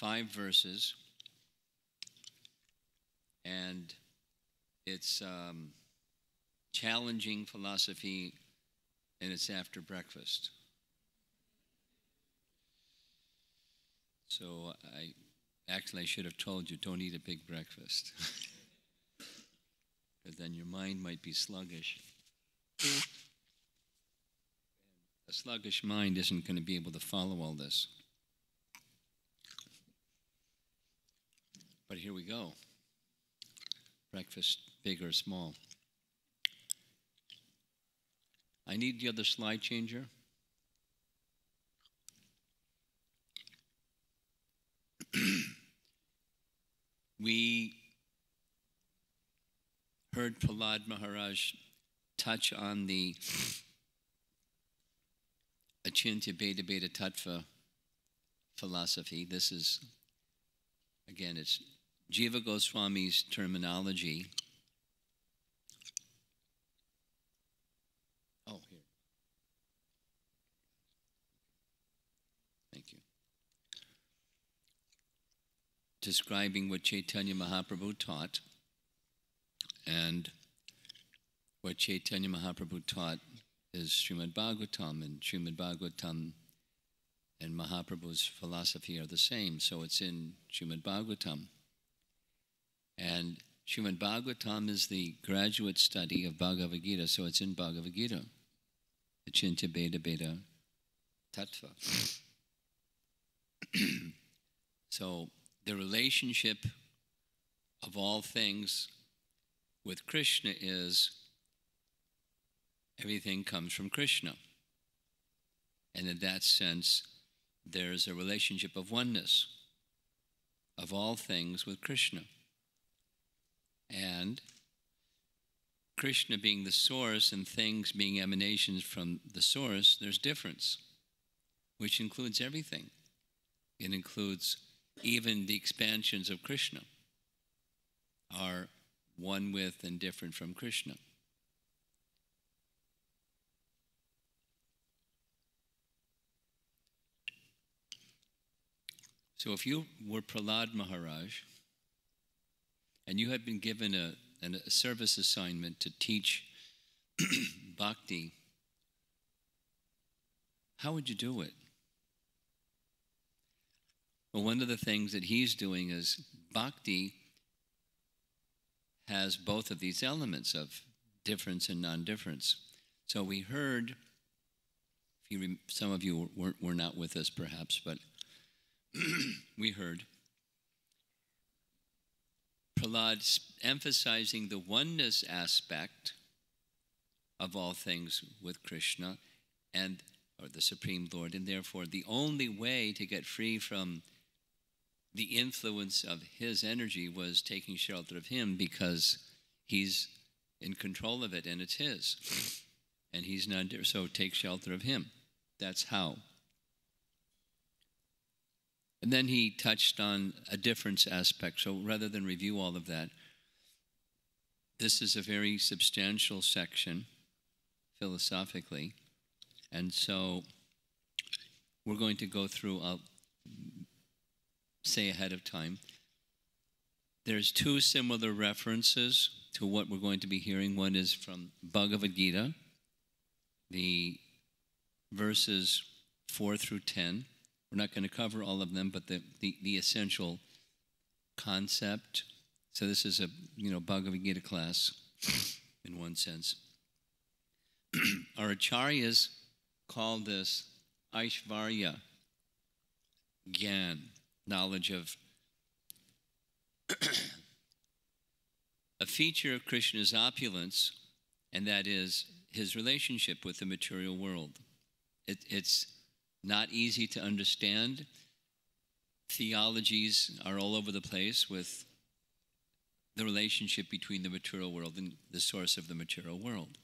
5 verses, and it's challenging philosophy, and it's after breakfast. So I should have told you, don't eat a big breakfast. Because then your mind might be sluggish. A sluggish mind isn't going to be able to follow all this. But here we go. Breakfast, big or small. I need the other slide changer. We heard Prahlada Maharaj touch on the Achintya Bheda Bheda Tattva philosophy. This is, again, it's Jiva Goswami's terminology. Oh, here. Thank you. Describing what Chaitanya Mahaprabhu taught, and what Chaitanya Mahaprabhu taught is Srimad Bhagavatam, and Srimad Bhagavatam and Mahaprabhu's philosophy are the same, so it's in Srimad Bhagavatam. And Srimad Bhagavatam is the graduate study of Bhagavad Gita, so it's in Bhagavad Gita. Achintya Bheda Bheda Tattva. So the relationship of all things with Krishna is everything comes from Krishna. And in that sense, there's a relationship of oneness of all things with Krishna. And Krishna being the source and things being emanations from the source, there's difference, which includes everything. It includes even the expansions of Krishna are one with and different from Krishna. So if you were Prahlada Maharaj and you had been given a service assignment to teach bhakti, how would you do it? Well, one of the things that he's doing is bhakti has both of these elements of difference and non-difference. So we heard, some of you were not with us perhaps, but we heard Prahlad emphasizing the oneness aspect of all things with Krishna or the Supreme Lord, and therefore the only way to get free from the influence of his energy was taking shelter of him, because he's in control of it and it's his. And he's not, so take shelter of him. That's how. And then he touched on a difference aspect. So rather than review all of that, this is a very substantial section philosophically. And so we're going to go through, I'll say ahead of time, there's 2 similar references to what we're going to be hearing. One is from Bhagavad Gita, the verses 4 through 10. We're not going to cover all of them, but the essential concept. So this is a Bhagavad Gita class in one sense. Our acharyas call this Aishvarya Gyan, knowledge of a feature of Krishna's opulence, and that is his relationship with the material world. It's not easy to understand. Theologies are all over the place with the relationship between the material world and the source of the material world.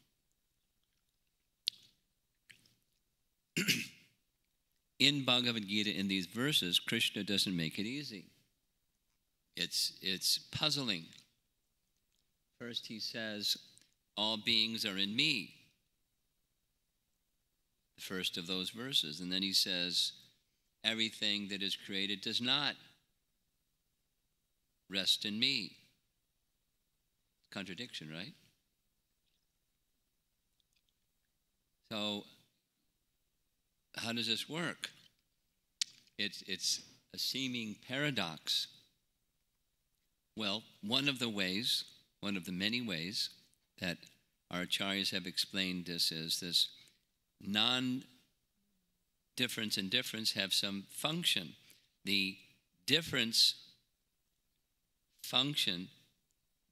In Bhagavad Gita, in these verses, Krishna doesn't make it easy. It's puzzling. First he says, all beings are in me. The first of those verses. And then he says, everything that is created does not rest in me. Contradiction, right? So, how does this work? It's a seeming paradox. Well, one of the many ways that our acharyas have explained this is this non-difference and difference have some function. The difference function,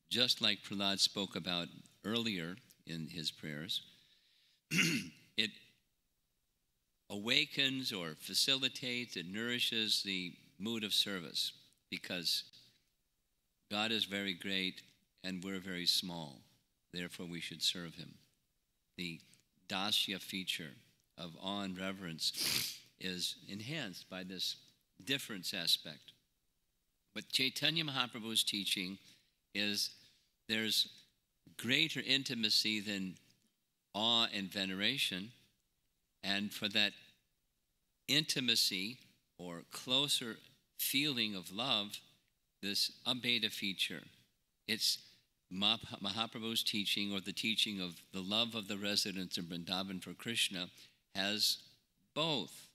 just like Prahlada spoke about earlier in his prayers, it awakens or facilitates, it nourishes the mood of service, because God is very great and we're very small. Therefore, we should serve him. The dasya feature of awe and reverence is enhanced by this difference aspect. But Chaitanya Mahaprabhu's teaching is there's greater intimacy than awe and veneration, and for that intimacy or closer feeling of love, this abheda feature. It's Mahaprabhu's teaching, or the teaching of the love of the residents of Vrindavan for Krishna, has both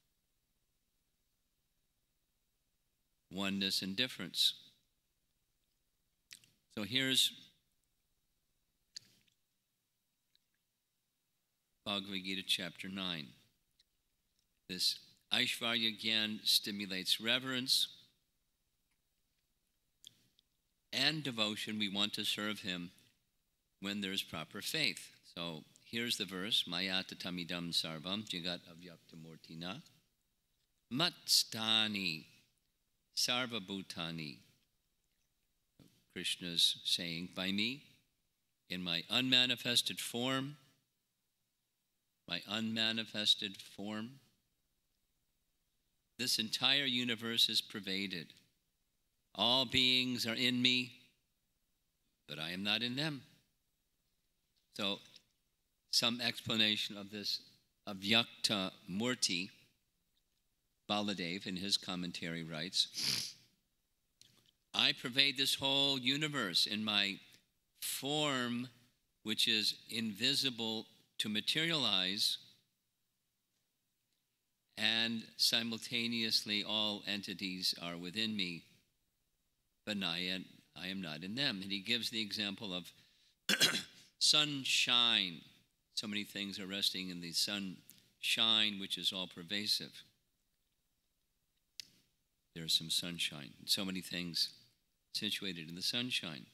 oneness and difference. So here's Bhagavad Gita chapter 9. This Aishvarya Gyan stimulates reverence and devotion. We want to serve him when there's proper faith. So here's the verse, Mayata tamidam sarvam jagat avyaktamurtina matstani sarvabhutani. Krishna's saying, by me, in my unmanifested form, this entire universe is pervaded. All beings are in me, but I am not in them. So, some explanation of this avyakta murti, Baladev in his commentary writes, I pervade this whole universe in my form, which is invisible to materialize, and simultaneously all entities are within me, but I am not in them. And he gives the example of sunshine. So many things are resting in the sunshine, which is all pervasive. There's some sunshine. So many things situated in the sunshine.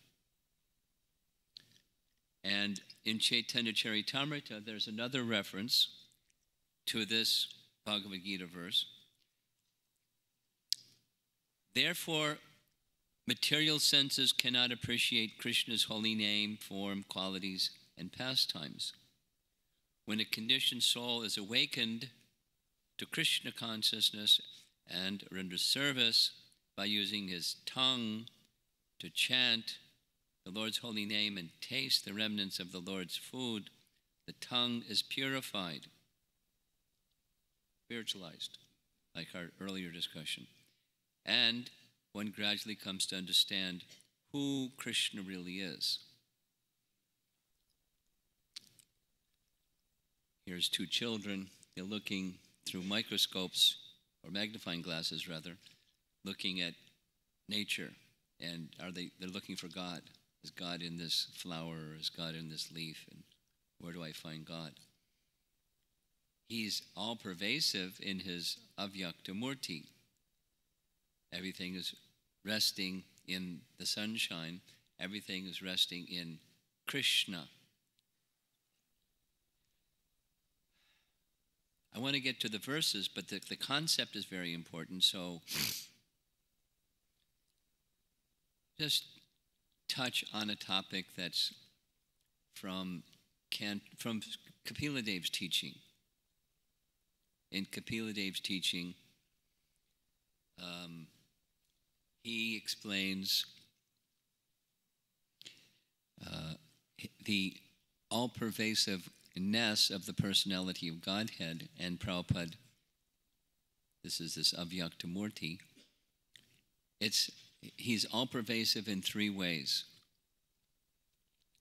And in Chaitanya Charitamrita, there's another reference to this Bhagavad Gita verse. Therefore, material senses cannot appreciate Krishna's holy name, form, qualities, and pastimes. When a conditioned soul is awakened to Krishna consciousness and renders service by using his tongue to chant the Lord's holy name and taste the remnants of the Lord's food, the tongue is purified, spiritualized, like our earlier discussion. And one gradually comes to understand who Krishna really is. Here's two children. They're looking through microscopes, or magnifying glasses rather, looking at nature. And they're looking for God. Is God in this flower? Or is God in this leaf? And where do I find God? He's all pervasive in his avyakta murti. Everything is resting in the sunshine. Everything is resting in Krishna. I want to get to the verses, but the concept is very important. So just touch on a topic that's from Kapila Dev's teaching. In Kapila Dev's teaching, he explains the all-pervasiveness of the personality of Godhead, and Prabhupada, this is this avyakta murti, it's He's all-pervasive in three ways.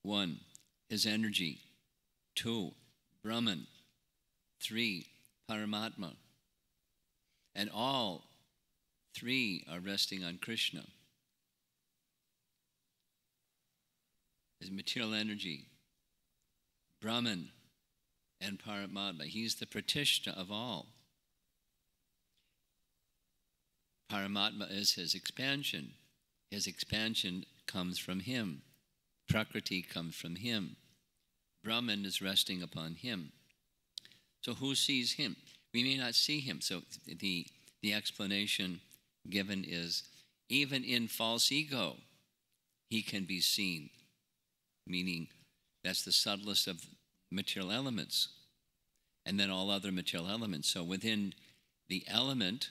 One, his energy. Two, Brahman. Three, Paramatma. And all three are resting on Krishna. His material energy, Brahman, and Paramatma. He's the Pratishta of all. Paramatma is his expansion. His expansion comes from him. Prakriti comes from him. Brahman is resting upon him. So who sees him? We may not see him. So the explanation given is, even in false ego, he can be seen. Meaning, that's the subtlest of material elements. And then all other material elements. So within the element,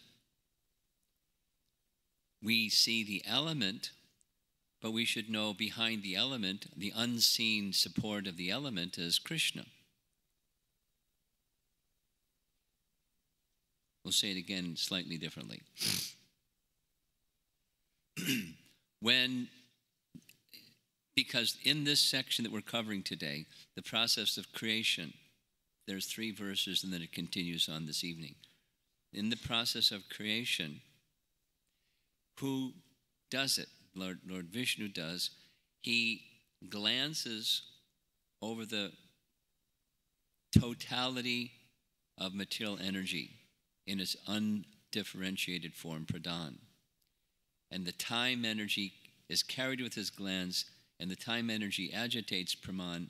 we see the element, but we should know behind the element, the unseen support of the element is Krishna. We'll say it again slightly differently. Because in this section that we're covering today, the process of creation, there's 3 verses and then it continues on this evening. In the process of creation, who does it? Lord Vishnu does. He glances over the totality of material energy in its undifferentiated form, pradhan. And the time energy is carried with his glance, and the time energy agitates pradhan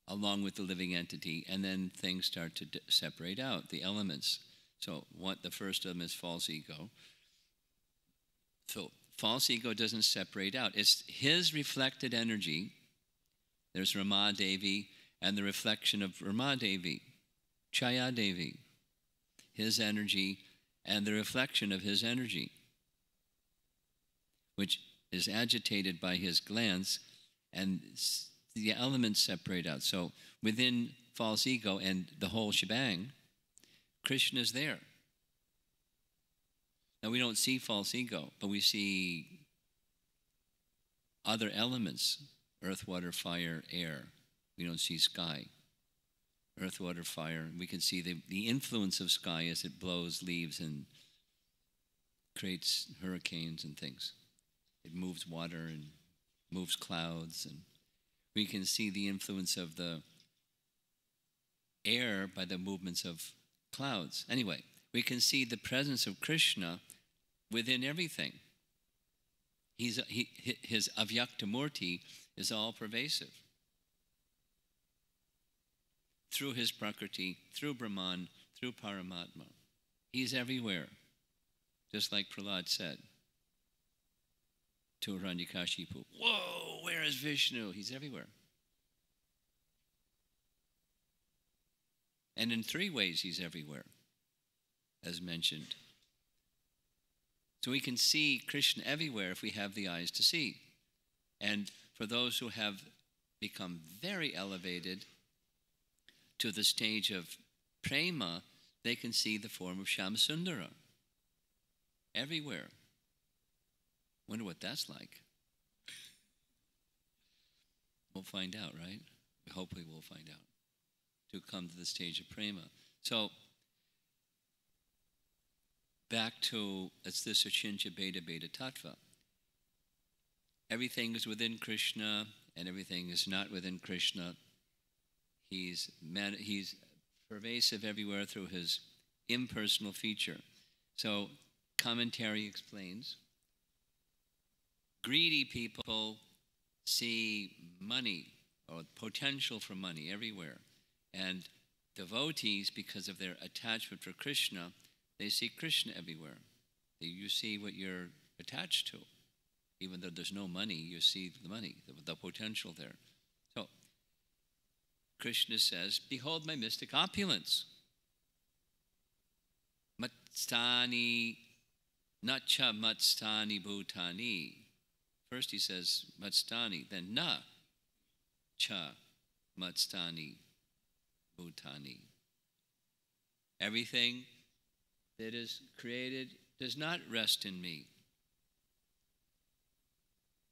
along with the living entity, and then things start to separate out, the elements. So the first of them is false ego. So false ego doesn't separate out. It's his reflected energy. There's Rama Devi and the reflection of Rama Devi, Chaya Devi, his energy and the reflection of his energy, which is agitated by his glance, and the elements separate out. So within false ego and the whole shebang, Krishna is there. Now we don't see false ego, but we see other elements, earth, water, fire, air. We don't see sky. Earth, water, fire. We can see the influence of sky as it blows leaves and creates hurricanes and things. It moves water and moves clouds, and we can see the influence of the air by the movements of clouds. Anyway, we can see the presence of Krishna within everything. His Avyaktamurti is all pervasive. Through his Prakriti, through Brahman, through Paramatma. He's everywhere. Just like Prahlada said to Hiranyakashipu, whoa, where is Vishnu? He's everywhere. And in 3 ways he's everywhere, as mentioned. So we can see Krishna everywhere if we have the eyes to see. And for those who have become very elevated to the stage of prema, they can see the form of Shyamsundara everywhere. Wonder what that's like. We'll find out, right? Hopefully we'll find out. To come to the stage of prema. So, back to, it's this Achincha Beta Beta Tattva. Everything is within Krishna and everything is not within Krishna. He's pervasive everywhere through his impersonal feature. So, commentary explains, greedy people see money or potential for money everywhere. And devotees, because of their attachment for Krishna, they see Krishna everywhere. You see what you're attached to. Even though there's no money, you see the money, the potential there. So, Krishna says, behold my mystic opulence. Matstani, nacha matstani bhutani. First he says matstani, then na cha matstani bhutani. Everything that is created does not rest in me.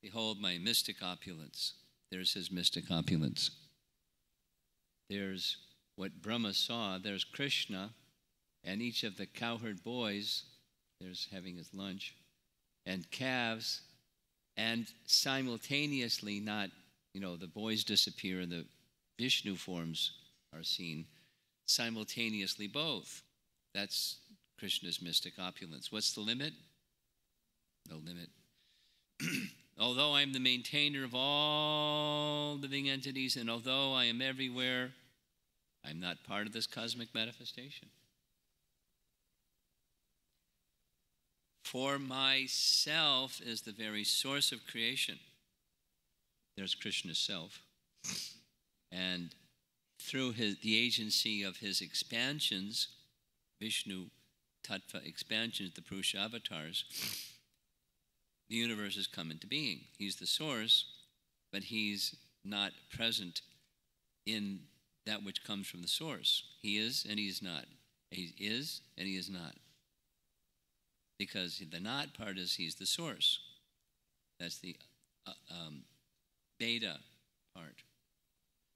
Behold my mystic opulence. There's his mystic opulence. There's what Brahma saw. There's Krishna, and each of the cowherd boys, there's having his lunch, and calves, and simultaneously not, the boys disappear and the Vishnu forms are seen. Simultaneously both. That's Krishna's mystic opulence. What's the limit? No limit. Although I am the maintainer of all living entities, and although I am everywhere, I'm not part of this cosmic manifestation. For myself is the very source of creation. There's Krishna's self. And through the agency of his expansions, Vishnu Tattva expansions, the Purusha avatars, the universe has come into being. He's the source, but he's not present in that which comes from the source. He is and he is not. He is and he is not. Because the not part is he's the source. That's the beta part.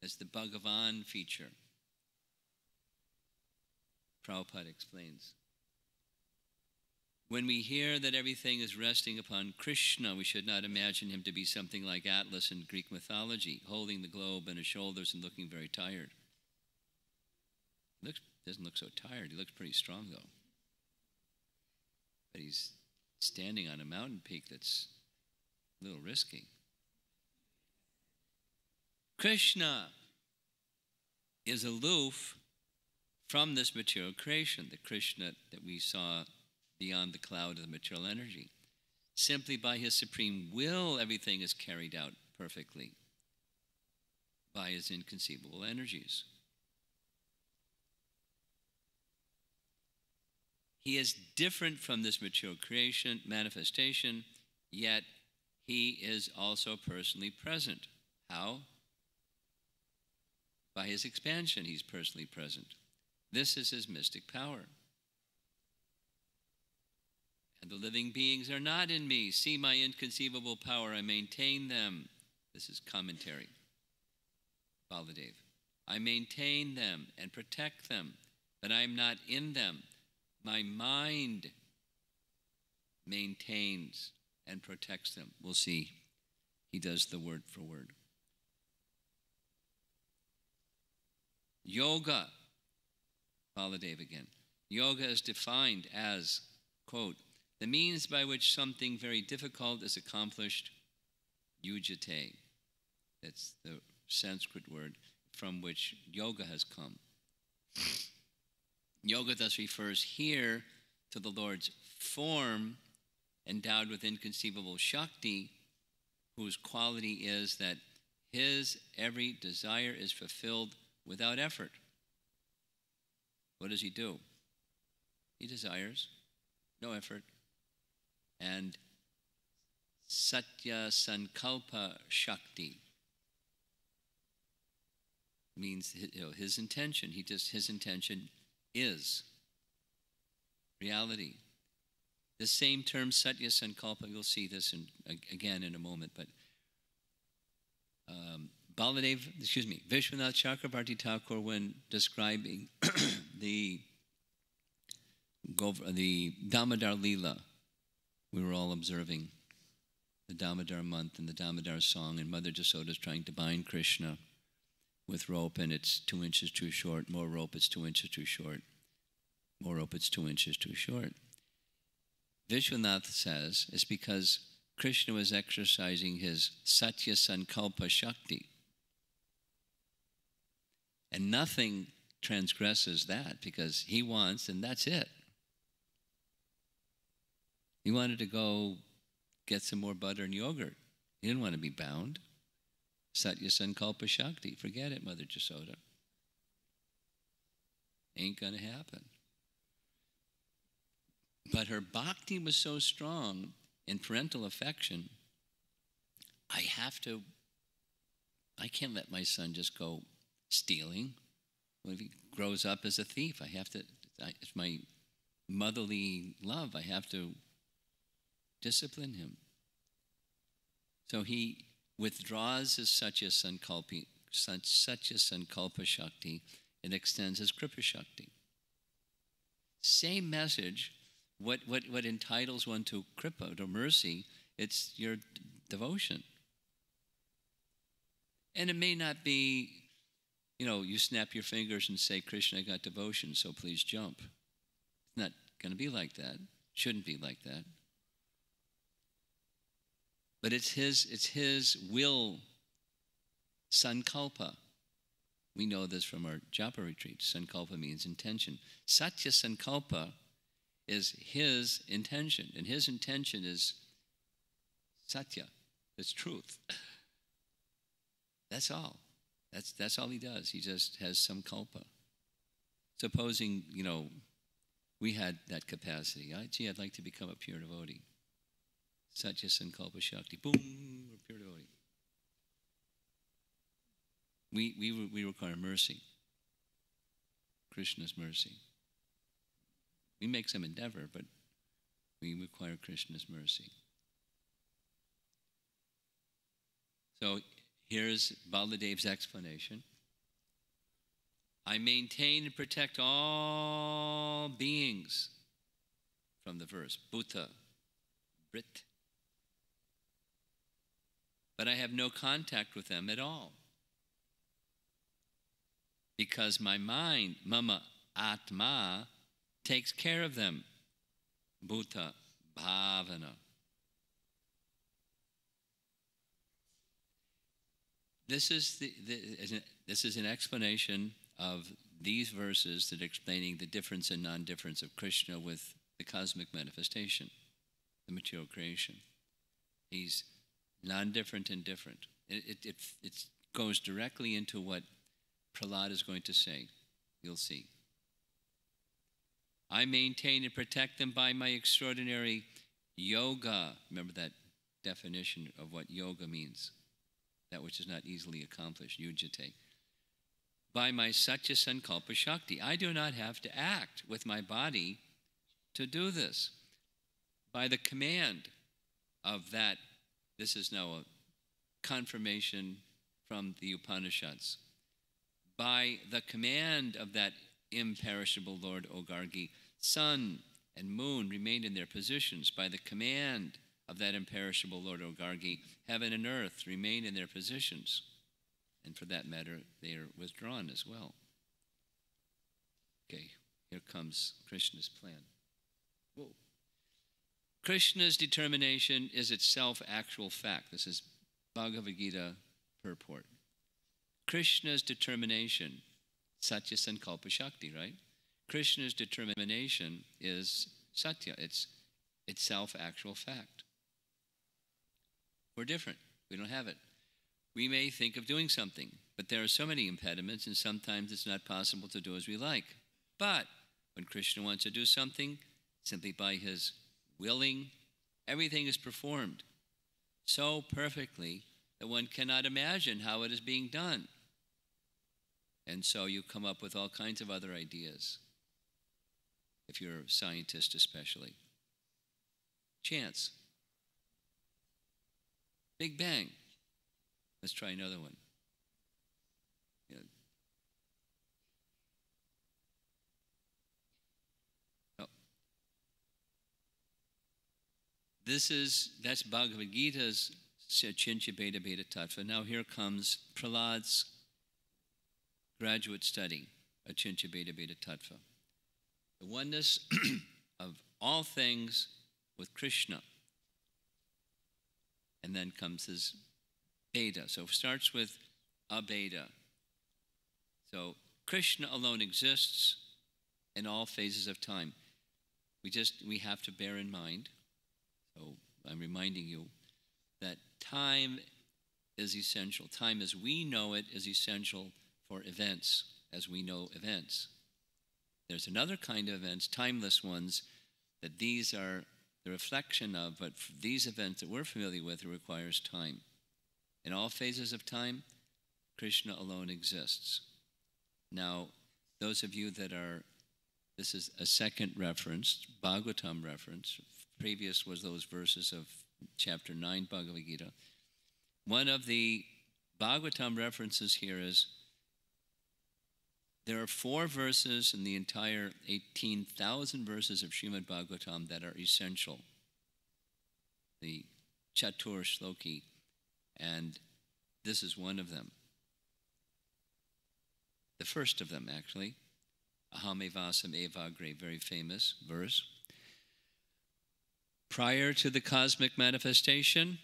That's the Bhagavan feature. Prabhupada explains. When we hear that everything is resting upon Krishna, we should not imagine him to be something like Atlas in Greek mythology, holding the globe on his shoulders and looking very tired. Doesn't look so tired. He looks pretty strong, though. But he's standing on a mountain peak that's a little risky. Krishna is aloof from this material creation, the Krishna that we saw beyond the cloud of the material energy. Simply by his supreme will, everything is carried out perfectly by his inconceivable energies. He is different from this material creation, manifestation, yet he is also personally present. How? By his expansion, he's personally present. This is his mystic power. And the living beings are not in me. See my inconceivable power. I maintain them. This is commentary. Baladev. I maintain them and protect them, but I am not in them. My mind maintains and protects them. We'll see. He does the word for word. Yoga. Baladev again. Yoga is defined as, quote, the means by which something very difficult is accomplished, yujate. That's the Sanskrit word from which yoga has come. Yoga thus refers here to the Lord's form endowed with inconceivable Shakti, whose quality is that his every desire is fulfilled without effort. What does he do? He desires, no effort. And Satya Sankalpa Shakti means his intention. His intention is reality. The same term, Satya Sankalpa, you'll see this again in a moment, but Vishwanath Chakrabarti Thakur, when describing the Damodar Leela, we were all observing the Damodar month and the Damodar song, and Mother Jasoda is trying to bind Krishna with rope, and it's 2 inches too short. More rope, it's 2 inches too short. More rope, it's 2 inches too short. Vishwanath says it's because Krishna was exercising his Satya Sankalpa Shakti. And nothing transgresses that because he wants, and that's it. He wanted to go get some more butter and yogurt. He didn't want to be bound. Satya Sankalpa Shakti. Forget it, Mother Jasoda. Ain't going to happen. But her bhakti was so strong in parental affection, I can't let my son just go stealing. Well, if he grows up as a thief, it's my motherly love. I have to discipline him. So he withdraws his Satya Sankalpa Shakti and extends his Kripa Shakti. Same message. What entitles one to Kripa, to mercy, it's your devotion. And it may not be, you snap your fingers and say, Krishna, I got devotion, so please jump. It's not going to be like that. Shouldn't be like that. But it's his will, sankalpa. We know this from our japa retreats. Sankalpa means intention. Satya sankalpa is his intention, and his intention is satya. It's truth. That's all. That's all he does. He just has some kalpa. Supposing, we had that capacity. I'd like to become a pure devotee. Satya Sankalpa Shakti. Boom, we're pure devotee. We require mercy. Krishna's mercy. We make some endeavor, but we require Krishna's mercy. So here's Baladev's explanation. I maintain and protect all beings, from the verse, Bhuta, Brit. But I have no contact with them at all. Because my mind, mama atma, takes care of them. Bhuta, bhavana. This is an explanation of these verses that are explaining the difference and non-difference of Krishna with the cosmic manifestation, the material creation. He's non-different and different. It goes directly into what Prahlada is going to say. You'll see. I maintain and protect them by my extraordinary yoga. Remember that definition of what yoga means. That which is not easily accomplished, yujate. By my Satya Sankalpa Shakti. I do not have to act with my body to do this. By the command of that, this is now a confirmation from the Upanishads. By the command of that imperishable Lord Ogargi, sun and moon remain in their positions. By the command of that imperishable Lord Ogargi, heaven and earth remain in their positions. And for that matter, they are withdrawn as well. Okay, here comes Krishna's plan. Whoa. Krishna's determination is itself actual fact. This is Bhagavad Gita purport. Krishna's determination, Satya Sankalpa Shakti, right? Krishna's determination is Satya. It's itself actual fact. We're different. We don't have it. We may think of doing something, but there are so many impediments, and sometimes it's not possible to do as we like. But when Krishna wants to do something, simply by his willing, everything is performed so perfectly that one cannot imagine how it is being done. And so you come up with all kinds of other ideas, if you're a scientist especially. Chance. Big Bang. Let's try another one. Oh. That's Bhagavad Gita's Chincha Beta Beta Tattva. Now here comes Prahlada's graduate study of Chincha Beta Beta Tattva. The oneness of all things with Krishna. And then comes his Beta. So it starts with a Beta. So Krishna alone exists in all phases of time. We have to bear in mind, so I'm reminding you, that time is essential. Time as we know it is essential for events, as we know events. There's another kind of events, timeless ones, that these are the reflection of, but these events that we're familiar with, it requires time. In all phases of time, Krishna alone exists. Now, those of you that are This is a second reference, Bhagavatam reference. Previous was those verses of chapter 9 Bhagavad Gita. One of the Bhagavatam references here is there are 4 verses in the entire 18,000 verses of Srimad Bhagavatam that are essential. The Chatur Shloki, and this is one of them. The first of them, actually. Aham evasam evagre, very famous verse. Prior to the cosmic manifestation,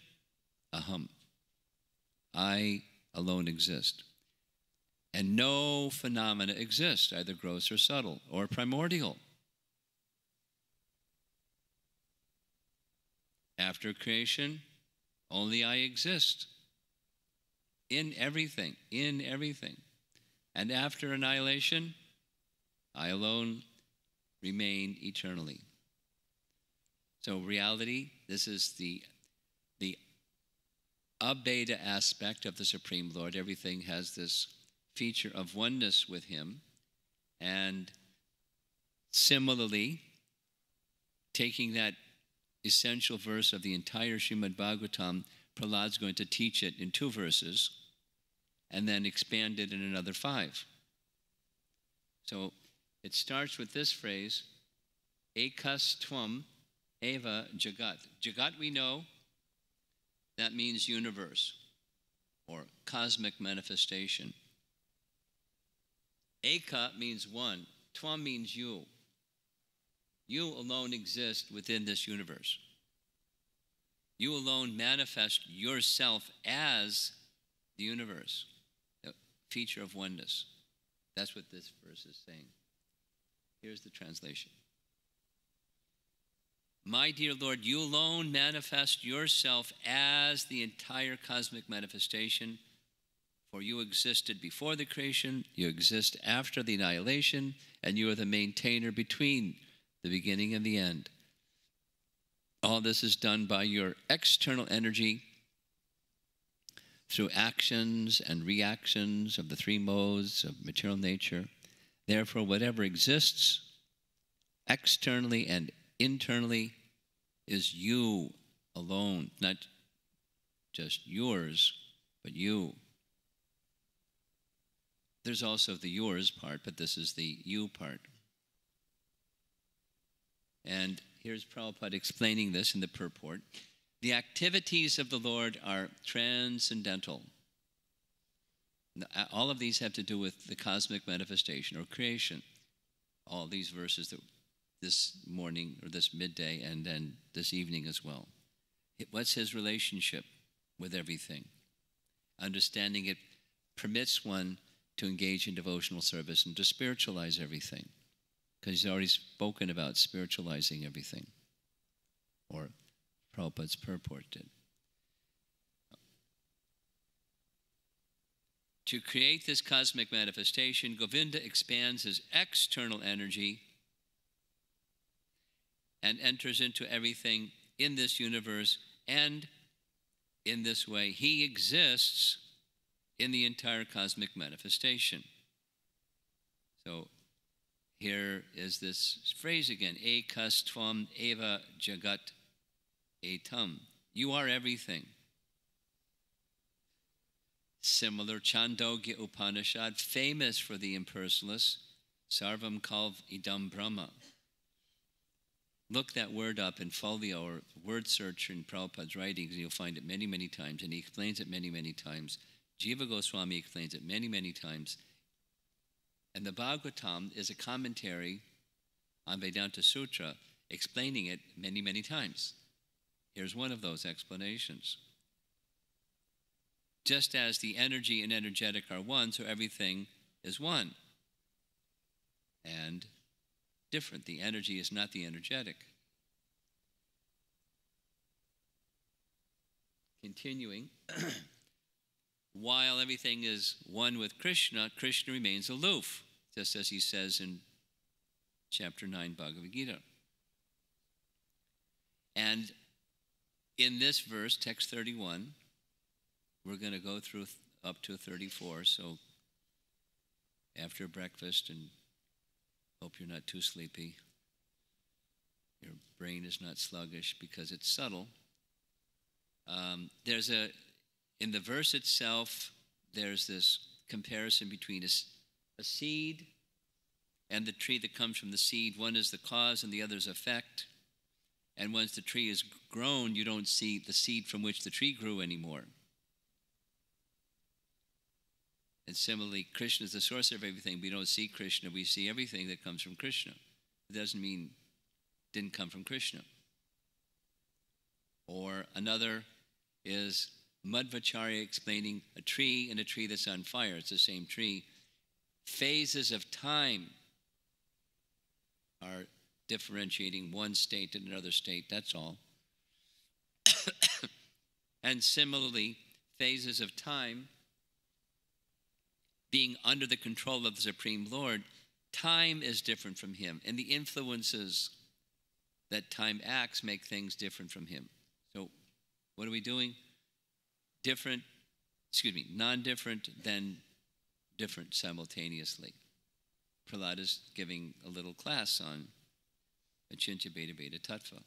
aham, I alone exist. And no phenomena exist, either gross or subtle or primordial. After creation, only I exist. In everything, in everything. And after annihilation, I alone remain eternally. So reality, this is the Abheda aspect of the Supreme Lord. Everything has this feature of oneness with Him. And similarly, taking that essential verse of the entire Srimad Bhagavatam, Prahlad's going to teach it in 2 verses and then expand it in another 5. So it starts with this phrase, Ekas Tvam Eva Jagat. Jagat, we know, that means universe or cosmic manifestation. Eka means one. Tvam means you. You alone exist within this universe. You alone manifest yourself as the universe, the feature of oneness. That's what this verse is saying. Here's the translation. My dear Lord, you alone manifest yourself as the entire cosmic manifestation, for you existed before the creation, you exist after the annihilation, and you are the maintainer between the beginning and the end. All this is done by your external energy through actions and reactions of the 3 modes of material nature. Therefore, whatever exists externally and internally is you alone, not just yours, but you. There's also the yours part, but this is the you part. And here's Prabhupada explaining this in the purport. The activities of the Lord are transcendental. All of these have to do with the cosmic manifestation or creation. All these verses that this morning or this midday and then this evening as well. What's his relationship with everything? Understanding it permits one to engage in devotional service and to spiritualize everything. Because he's already spoken about spiritualizing everything. Or Prabhupada's purport did. To create this cosmic manifestation, Govinda expands his external energy and enters into everything in this universe, and in this way, he exists in the entire cosmic manifestation. So here is this phrase again, Ekas Tvam Eva Jagat Etam. You are everything. Similar, Chandogya Upanishad, famous for the impersonalists, Sarvam Kalv Idam Brahma. Look that word up in folio or word search in Prabhupada's writings, and you'll find it many, many times, and he explains it many, many times. Jiva Goswami explains it many, many times. And the Bhagavatam is a commentary on Vedanta Sutra, explaining it many, many times. Here's one of those explanations. Just as the energy and energetic are one, so everything is one. And different. The energy is not the energetic. Continuing, while everything is one with Krishna, Krishna remains aloof, just as he says in chapter 9 Bhagavad Gita. And in this verse, text 31, we're going to go through up to 34, so after breakfast and Hope you're not too sleepy. Your brain is not sluggish because it's subtle. In the verse itself, there's this comparison between a seed and the tree that comes from the seed. One is the cause and the other is effect. And once the tree is grown, you don't see the seed from which the tree grew anymore. And similarly, Krishna is the source of everything. We don't see Krishna. We see everything that comes from Krishna. It doesn't mean it didn't come from Krishna. Or another is Madhvacharya explaining a tree and a tree that's on fire. It's the same tree. Phases of time are differentiating one state and another state, that's all. And similarly, phases of time being under the control of the Supreme Lord, time is different from him, and the influences that time acts make things different from him. So what are we doing? Non-different, then different simultaneously. Prahlada is giving a little class on Achintya Bheda Bheda Tattva.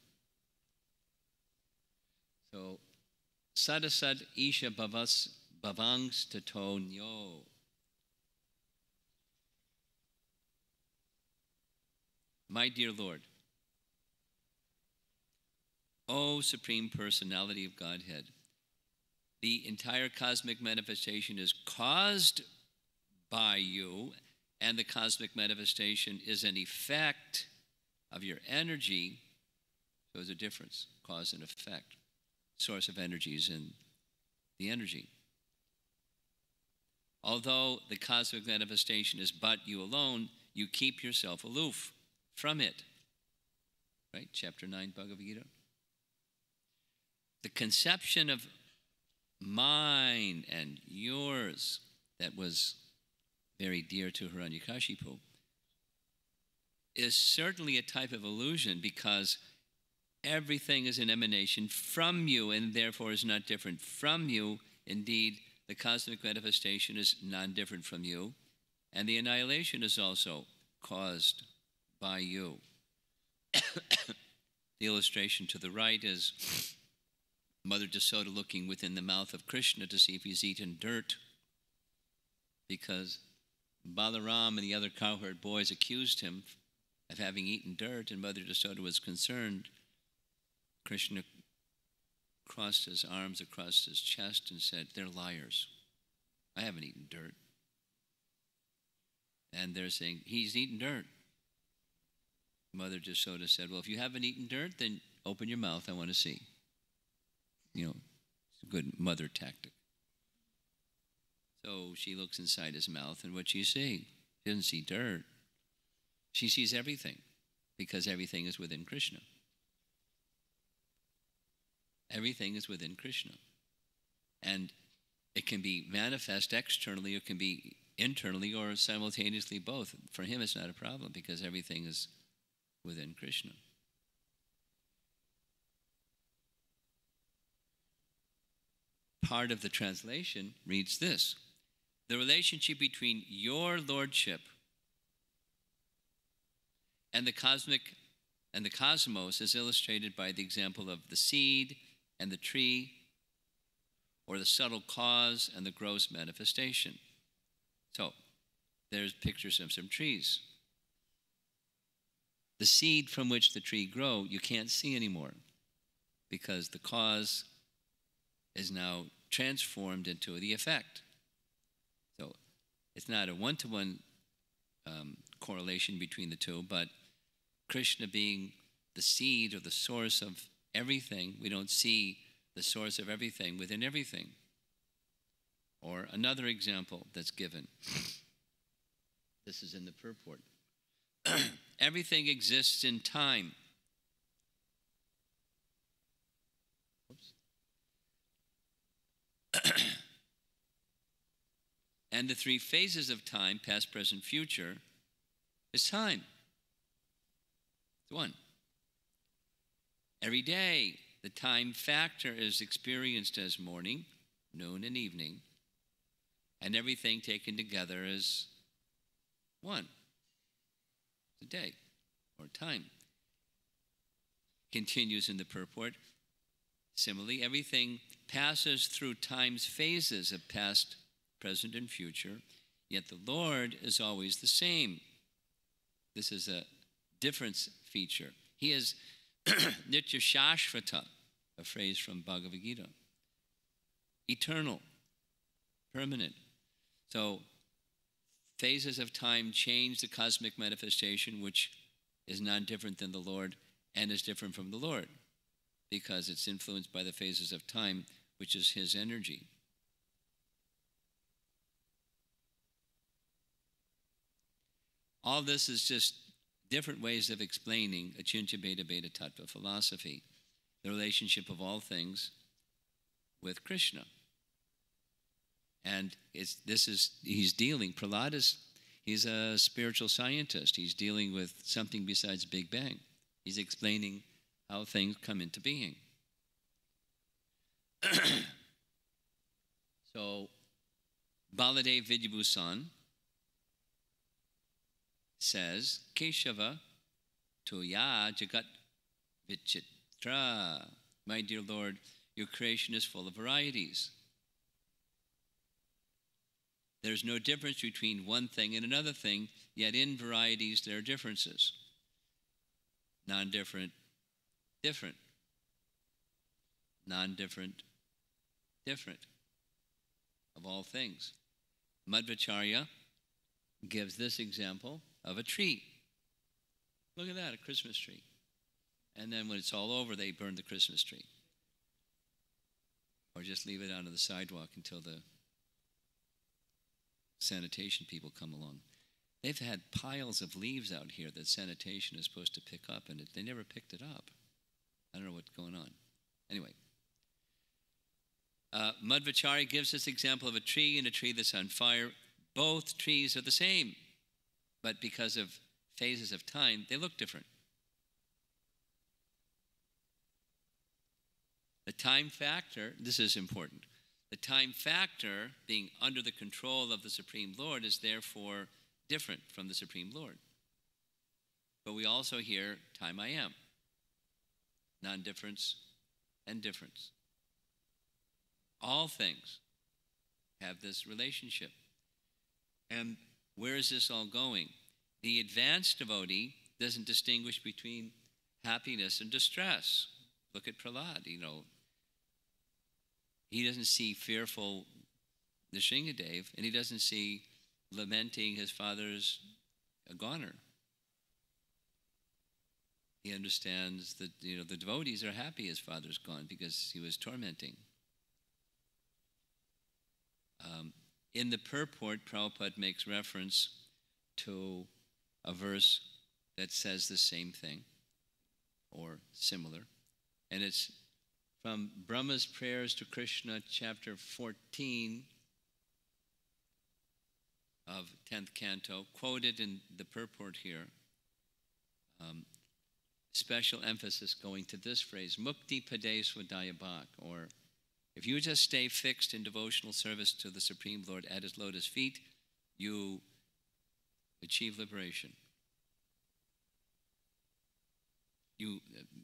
So, Sadasad Isha Bhavangs Tato Nyo. My dear Lord, O Supreme Personality of Godhead, the entire cosmic manifestation is caused by you, and the cosmic manifestation is an effect of your energy. So there's a difference, cause and effect. Source of energy is in the energy. Although the cosmic manifestation is but you alone, you keep yourself aloof from it. Right? Chapter 9, Bhagavad Gita. The conception of mine and yours that was very dear to Hiranyakashipu is certainly a type of illusion, because everything is an emanation from you and therefore is not different from you. Indeed, the cosmic manifestation is non-different from you, and the annihilation is also caused by you. The illustration to the right is Mother Jasoda looking within the mouth of Krishna to see if he's eaten dirt, because Balaram and the other cowherd boys accused him of having eaten dirt, and Mother Jasoda was concerned. Krishna crossed his arms across his chest and said, "They're liars. I haven't eaten dirt." And they're saying, "He's eaten dirt." Mother Jasoda said, "Well, if you haven't eaten dirt, then open your mouth. I want to see." You know, it's a good mother tactic. So she looks inside his mouth, and what she see? She doesn't see dirt. She sees everything, because everything is within Krishna. Everything is within Krishna. And it can be manifest externally, or it can be internally, or simultaneously both. For him, it's not a problem, because everything is within Krishna. Part of the translation reads this: the relationship between your lordship and the cosmic and the cosmos is illustrated by the example of the seed and the tree, or the subtle cause and the gross manifestation. So, there's pictures of some trees. The seed from which the tree grow, you can't see anymore, because the cause is now transformed into the effect. So it's not a one-to-one correlation between the two, but Krishna being the seed or the source of everything, we don't see the source of everything within everything. Or another example that's given. This is in the purport. Everything exists in time. And the three phases of time, past, present, future, is time. It's one. Every day, the time factor is experienced as morning, noon, and evening, and everything taken together is one. the day or time. Continues in the purport. Similarly, everything passes through time's phases of past, present, and future, yet the Lord is always the same. This is a difference feature. He is Nitya Shashvata, a phrase from Bhagavad Gita. Eternal, permanent. So, phases of time change the cosmic manifestation, which is not different than the Lord and is different from the Lord, because it's influenced by the phases of time, which is His energy. All this is just different ways of explaining Achintya Bheda Bheda Tattva philosophy, the relationship of all things with Krishna. And he's dealing, Prahlada's, he's a spiritual scientist. He's dealing with something besides Big Bang. He's explaining how things come into being. So, Baladev Vidyabhusan says, Keshava Toya Jagat Vichitra. My dear Lord, your creation is full of varieties. There's no difference between one thing and another thing, yet in varieties there are differences. Non-different, different. Non-different, different. Of all things. Madhvacharya gives this example of a tree. Look at that, a Christmas tree. And then when it's all over, they burn the Christmas tree. Or just leave it out on the sidewalk until the sanitation people come along. They've had piles of leaves out here that sanitation is supposed to pick up, and they never picked it up. I don't know what's going on. Anyway. Madhvacharya gives this example of a tree and a tree that's on fire. Both trees are the same, but because of phases of time, they look different. The time factor, this is important, the time factor being under the control of the Supreme Lord is therefore different from the Supreme Lord. But we also hear time I am, non-difference and difference. All things have this relationship. And where is this all going? The advanced devotee doesn't distinguish between happiness and distress. Look at Prahlada, He doesn't see fearful Nrsingadev, and he doesn't see lamenting his father's goner. He understands that, the devotees are happy his father's gone because he was tormenting. In the purport, Prabhupada makes reference to a verse that says the same thing, or similar, and it's from Brahma's Prayers to Krishna, chapter 14 of 10th canto, quoted in the purport here. Special emphasis going to this phrase, Mukti Pade Swadaya Bhak, or if you just stay fixed in devotional service to the Supreme Lord at His lotus feet, you achieve liberation. You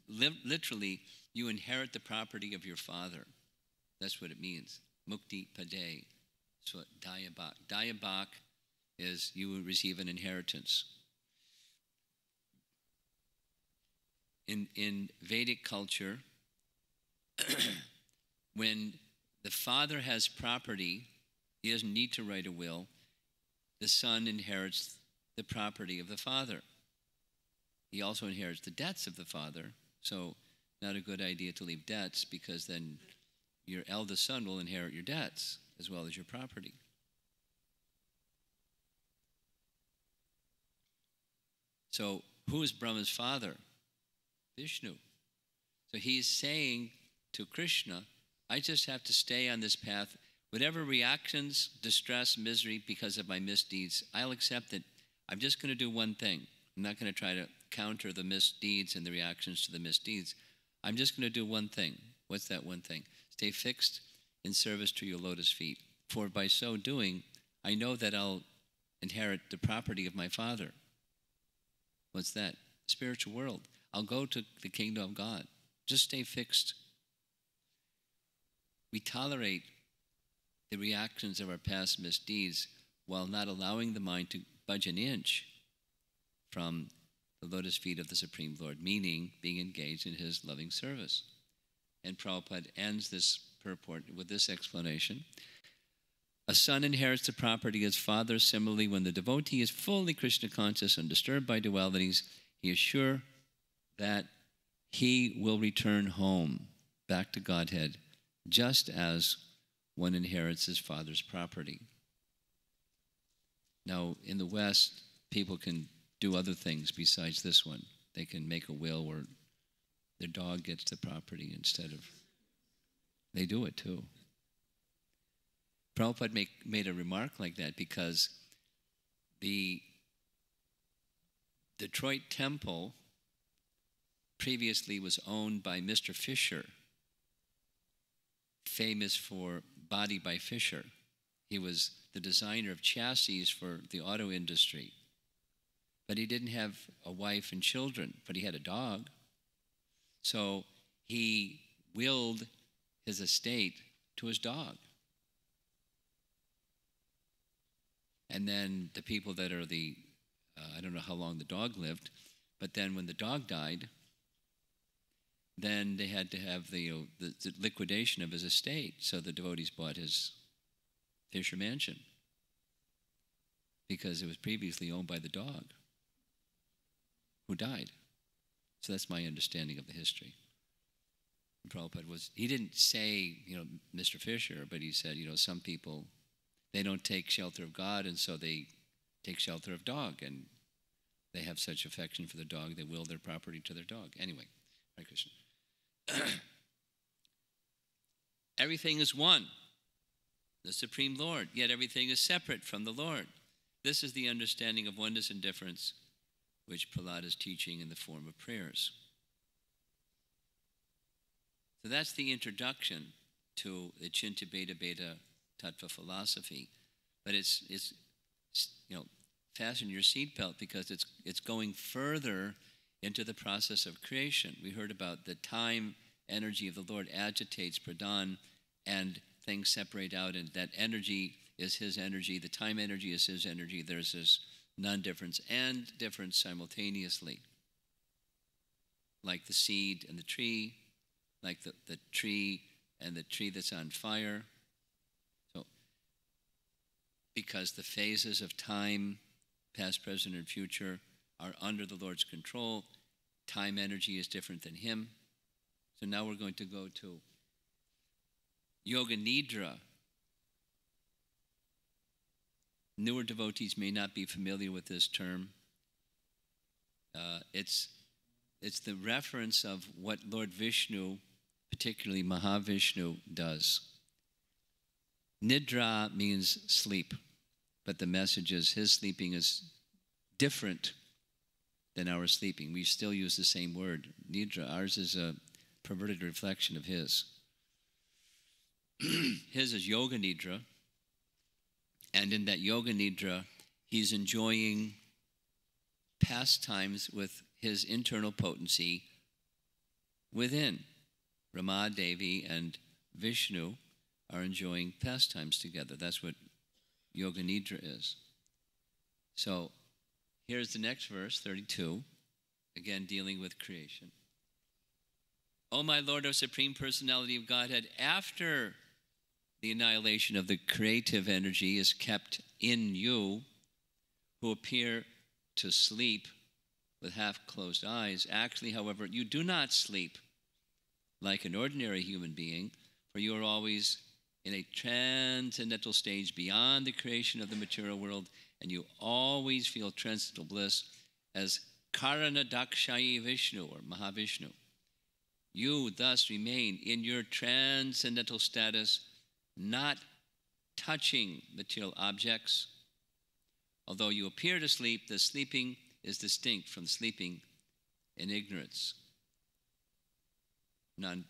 literally, you inherit the property of your father. That's what it means. Mukti Pade Swadaya Bhak. Daya Bhak is you will receive an inheritance. In Vedic culture, when the father has property, he doesn't need to write a will. The son inherits the property of the father. He also inherits the debts of the father. So, not a good idea to leave debts, because then your eldest son will inherit your debts as well as your property. So, who is Brahma's father? Vishnu. So he's saying to Krishna, I just have to stay on this path. Whatever reactions, distress, misery because of my misdeeds, I'll accept it. I'm just going to do one thing. I'm not going to try to counter the misdeeds and the reactions to the misdeeds. I'm just going to do one thing. What's that one thing? Stay fixed in service to your lotus feet. For by so doing, I know that I'll inherit the property of my father. What's that? Spiritual world. I'll go to the kingdom of God. Just stay fixed. We tolerate the reactions of our past misdeeds while not allowing the mind to budge an inch from the lotus feet of the Supreme Lord, meaning being engaged in his loving service. And Prabhupada ends this purport with this explanation. A son inherits the property of his father. Similarly, when the devotee is fully Krishna conscious, undisturbed by dualities, he is sure that he will return home, back to Godhead, just as one inherits his father's property. Now, in the West, people can do other things besides this one. They can make a will where their dog gets the property instead of... They do it too. Prabhupada made a remark like that because the Detroit temple previously was owned by Mr. Fisher, famous for Body by Fisher. He was the designer of chassis for the auto industry. But he didn't have a wife and children, but he had a dog. So he willed his estate to his dog. And then the people that are I don't know how long the dog lived, but then when the dog died, then they had to have the liquidation of his estate. So the devotees bought his Fisher mansion because it was previously owned by the dog who died. So that's my understanding of the history. And Prabhupada he didn't say, Mr. Fisher, but he said, some people, they don't take shelter of God, and so they take shelter of dog, and they have such affection for the dog, they will their property to their dog. Anyway, Hare Krishna. Everything is one, the Supreme Lord, yet everything is separate from the Lord. This is the understanding of oneness and difference, which Prahlada is teaching in the form of prayers. So that's the introduction to the Chinta Beta Beta Tattva philosophy. But it's fasten your seatbelt because it's going further into the process of creation. We heard about the time energy of the Lord agitates pradhan and things separate out, and that energy is his energy. The time energy is his energy. There's this non-difference and difference simultaneously. Like the seed and the tree, like the tree and the tree that's on fire. So, because the phases of time, past, present, and future, are under the Lord's control, time energy is different than him. So now we're going to go to Yoga Nidra. Newer devotees may not be familiar with this term. It's the reference of what Lord Vishnu, particularly Mahavishnu, does. Nidra means sleep, but the message is his sleeping is different than our sleeping. We still use the same word, Nidra. Ours is a perverted reflection of his. His is Yoga Nidra, and in that Yoga Nidra, he's enjoying pastimes with his internal potency within. Rama Devi and Vishnu are enjoying pastimes together. That's what Yoga Nidra is. So here's the next verse, 32, again dealing with creation. O my Lord, O Supreme Personality of Godhead, after the annihilation of the creative energy is kept in you, who appear to sleep with half-closed eyes. Actually, however, you do not sleep like an ordinary human being, for you are always in a transcendental stage beyond the creation of the material world, and you always feel transcendental bliss as Karanadakshayi Vishnu, or Mahavishnu. You thus remain in your transcendental status, not touching material objects. Although you appear to sleep, the sleeping is distinct from sleeping in ignorance.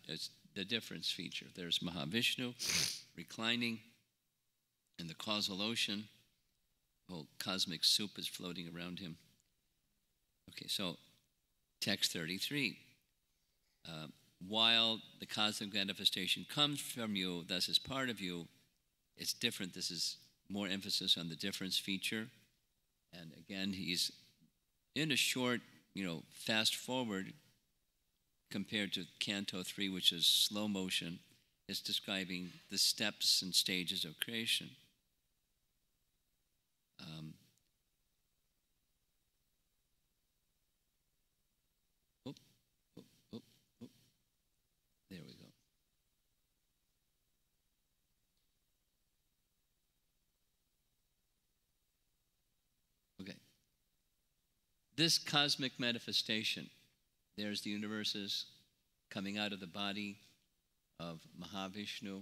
It's the difference feature. There's Mahavishnu reclining in the causal ocean. The whole cosmic soup is floating around him. Okay, so text 33. While the cosmic manifestation comes from you, thus is part of you, it's different. This is more emphasis on the difference feature. And again, he's in a short, fast forward compared to Canto 3, which is slow motion. It's describing the steps and stages of creation. There we go. Okay. This cosmic manifestation, there's the universes coming out of the body of Mahavishnu.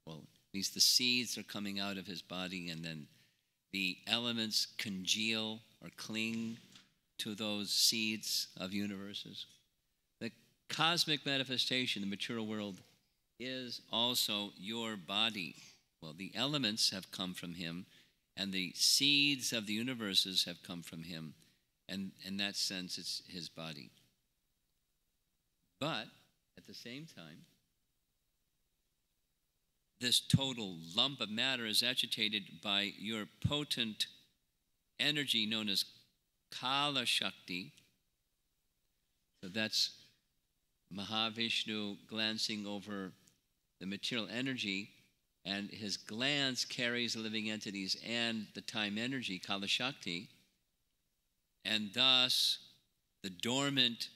Well, at least the seeds are coming out of his body, and then the elements congeal or cling to those seeds of universes. The cosmic manifestation, the material world, is also your body. Well, the elements have come from him, and the seeds of the universes have come from him, and in that sense, it's his body. But at the same time, this total lump of matter is agitated by your potent energy known as Kala Shakti. So that's Mahavishnu glancing over the material energy, and his glance carries the living entities and the time energy, Kala Shakti, and thus the dormant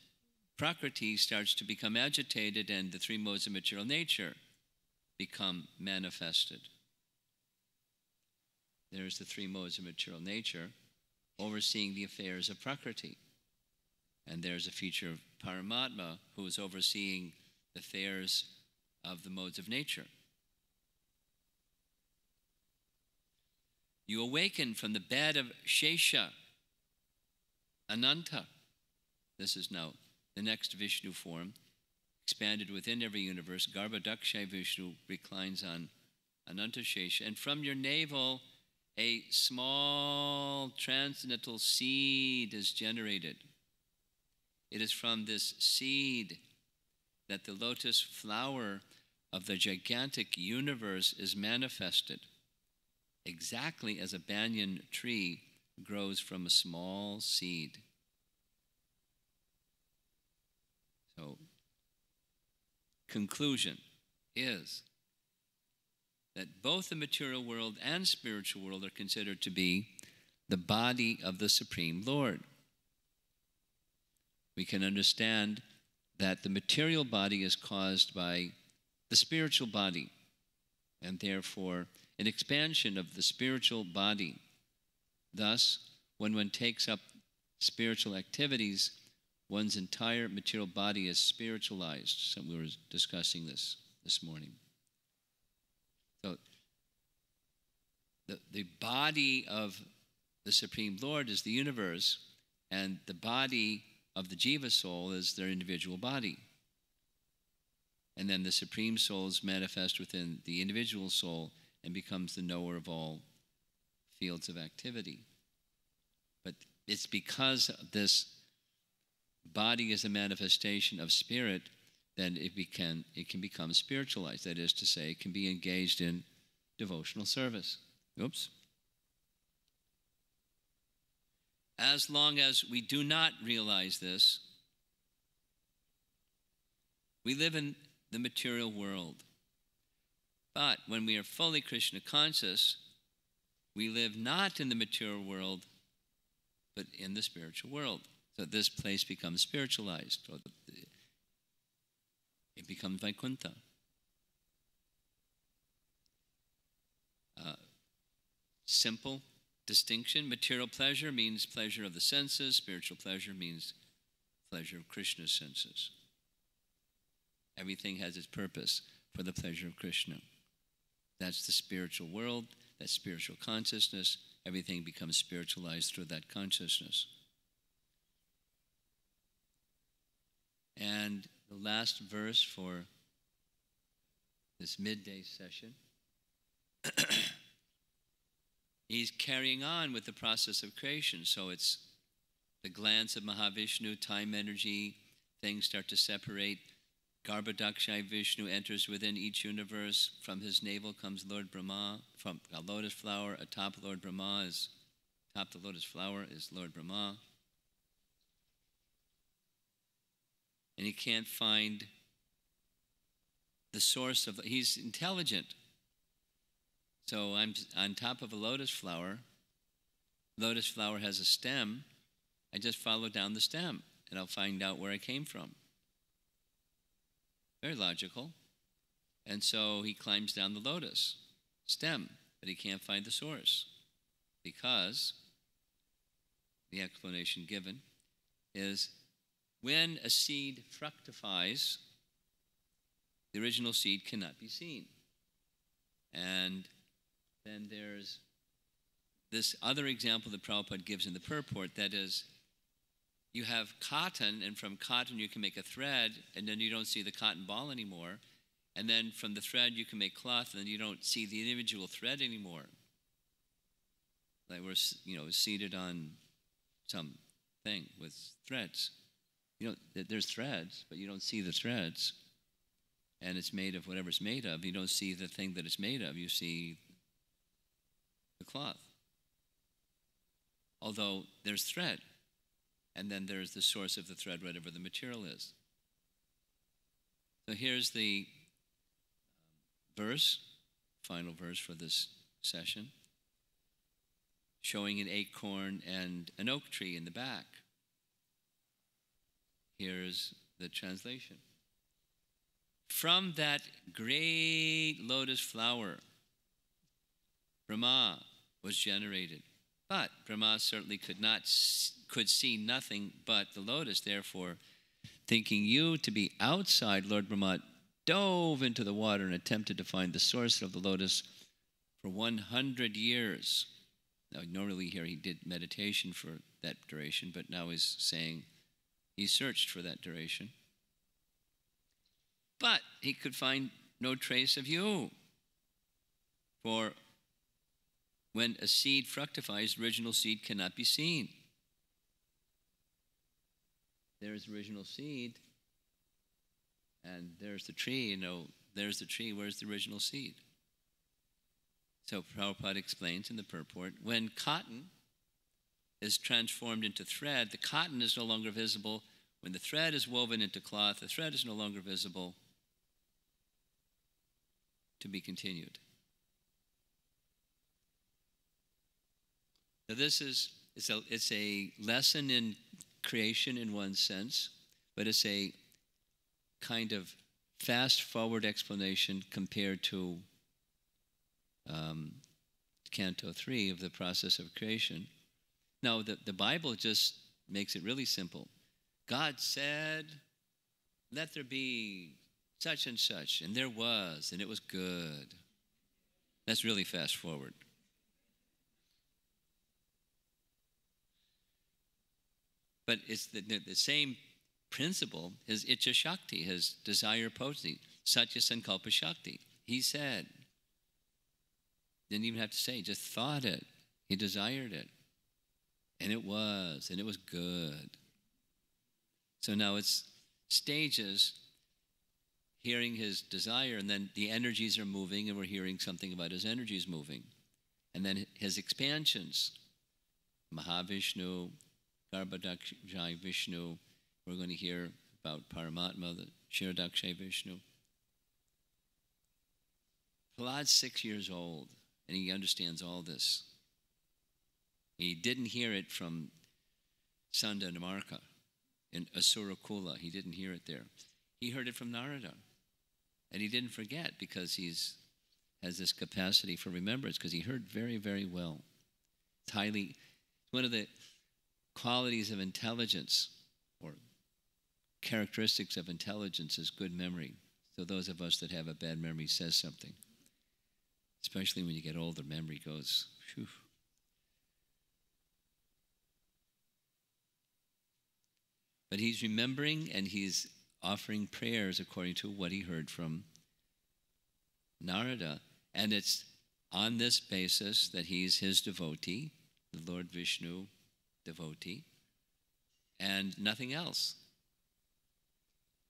Prakriti starts to become agitated, and the three modes of material nature become manifested. There's the three modes of material nature overseeing the affairs of Prakriti. And there's a feature of Paramatma who is overseeing the affairs of the modes of nature. You awaken from the bed of Shesha, Ananta. This is now the next Vishnu form, expanded within every universe. Garbhadakshay Vishnu reclines on Ananta Shesha. And from your navel, a small transcendental seed is generated. It is from this seed that the lotus flower of the gigantic universe is manifested, exactly as a banyan tree grows from a small seed. So, conclusion is that both the material world and spiritual world are considered to be the body of the Supreme Lord. We can understand that the material body is caused by the spiritual body, and therefore an expansion of the spiritual body. Thus, when one takes up spiritual activities, one's entire material body is spiritualized. So we were discussing this morning. So the body of the Supreme Lord is the universe, and the body of the Jiva soul is their individual body. And then the Supreme Souls manifest within the individual soul and becomes the knower of all fields of activity. But it's because this body is a manifestation of spirit, then it can become spiritualized. That is to say, it can be engaged in devotional service. Oops. As long as we do not realize this, we live in the material world. But when we are fully Krishna conscious, we live not in the material world, but in the spiritual world. So this place becomes spiritualized. Or it becomes Vaikuntha. Simple distinction. Material pleasure means pleasure of the senses. Spiritual pleasure means pleasure of Krishna's senses. Everything has its purpose for the pleasure of Krishna. That's the spiritual world. That's spiritual consciousness. Everything becomes spiritualized through that consciousness. And the last verse for this midday session, he's carrying on with the process of creation. So it's the glance of Mahavishnu, time energy, things start to separate. Garbhodakshai Vishnu enters within each universe. From his navel comes Lord Brahma. From a lotus flower, atop the lotus flower is Lord Brahma. And he can't find the source of, he's intelligent. So I'm on top of a lotus flower. Lotus flower has a stem. I just follow down the stem and I'll find out where I came from. Very logical. And so he climbs down the lotus stem, but he can't find the source because the explanation given is when a seed fructifies, the original seed cannot be seen. And then there's this other example that Prabhupada gives in the purport, that is, you have cotton, and from cotton you can make a thread, and then you don't see the cotton ball anymore. And then from the thread you can make cloth, and then you don't see the individual thread anymore. Like we're, seated on some thing with threads. There's threads, but you don't see the threads. And it's made of whatever it's made of. You don't see the thing that it's made of. You see the cloth. Although there's thread. And then there's the source of the thread, whatever the material is. So here's the verse, final verse for this session, showing an acorn and an oak tree in the back. Here's the translation. From that great lotus flower, Brahma was generated. But Brahma certainly could see nothing but the lotus. Therefore, thinking you to be outside, Lord Brahma dove into the water and attempted to find the source of the lotus for 100 years. Now, normally here he did meditation for that duration, but now he's saying he searched for that duration. But he could find no trace of you. For when a seed fructifies, the original seed cannot be seen. There's original seed, and there's the tree. There's the tree. Where's the original seed? So Prabhupada explains in the purport, when cotton is transformed into thread, the cotton is no longer visible. When the thread is woven into cloth, the thread is no longer visible. To be continued. So this is, it's a lesson in creation in one sense, but it's a kind of fast-forward explanation compared to Canto 3 of the process of creation. Now, the Bible just makes it really simple. God said, let there be such and such, and there was, and it was good. That's really fast-forward. But it's the same principle, his Icha Shakti, his desire potency, Satya Sankalpa Shakti. He said, didn't even have to say, just thought it. He desired it. And it was good. So now it's stages, hearing his desire, and then the energies are moving, and we're hearing something about his energies moving. And then his expansions, Mahavishnu, Garbhodakshai Vishnu. We're going to hear about Paramatma, the Kshirodakshay Vishnu. Prahlad's 6 years old, and he understands all this. He didn't hear it from Sanda and Marka in Asura Kula. He didn't hear it there. He heard it from Narada. And he didn't forget because has this capacity for remembrance because he heard very, very well. It's one of the qualities of intelligence or characteristics of intelligence is good memory. So those of us that have a bad memory says something. Especially when you get older, memory goes, phew. But he's remembering and he's offering prayers according to what he heard from Narada. And it's on this basis that he's his devotee, the Lord Vishnu devotee. and nothing else.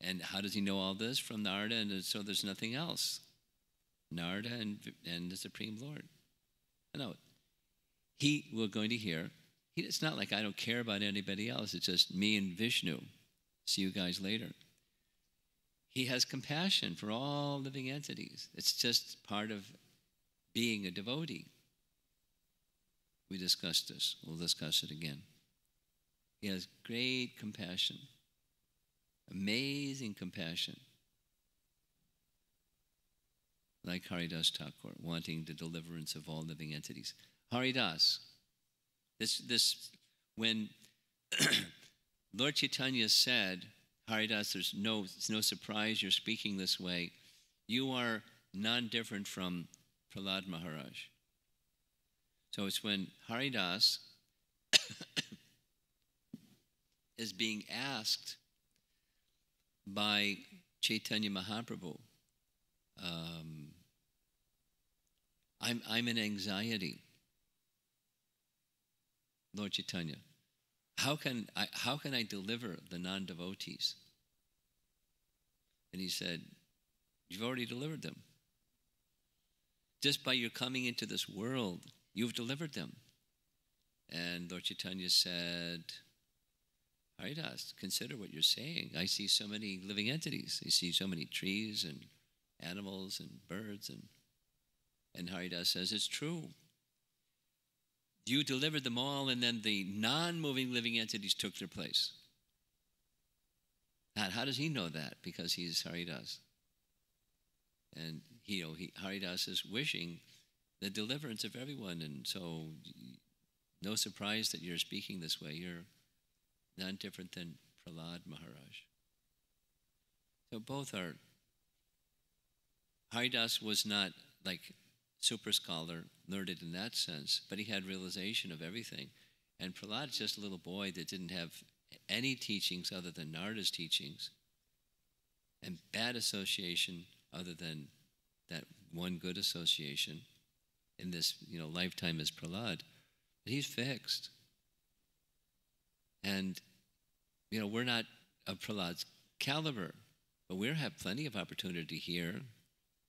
And how does he know all this? From Narada, and so there's nothing else. Narada and the Supreme Lord. No, we're going to hear, it's not like I don't care about anybody else, it's just me and Vishnu. See you guys later. He has compassion for all living entities. It's just part of being a devotee. We discussed this. We'll discuss it again. He has great compassion. Amazing compassion. Like Haridas Thakur, wanting the deliverance of all living entities. Haridas, when Lord Chaitanya said, Haridas, it's no surprise you're speaking this way. You are non-different from Prahlada Maharaj. So it's when Haridas is being asked by Chaitanya Mahaprabhu, I'm in anxiety. Lord Chaitanya, how can I deliver the non-devotees? And he said, you've already delivered them. Just by your coming into this world, you've delivered them. And Lord Chaitanya said, Haridas, consider what you're saying. I see so many living entities. I see so many trees and animals and birds. And Haridas says, it's true. You delivered them all, and then the non-moving living entities took their place. How does he know that? Because he's Haridas. And Haridas is wishing the deliverance of everyone. And so, no surprise that you're speaking this way. You're none different than Prahlada Maharaj. So both are. Haridas was not like super scholar, learned in that sense, but he had realization of everything. And Prahlada is just a little boy that didn't have any teachings other than Narada's teachings, and bad association other than that one good association in this lifetime as Prahlada. But he's fixed. And we're not of Prahlada's caliber, but we have plenty of opportunity to hear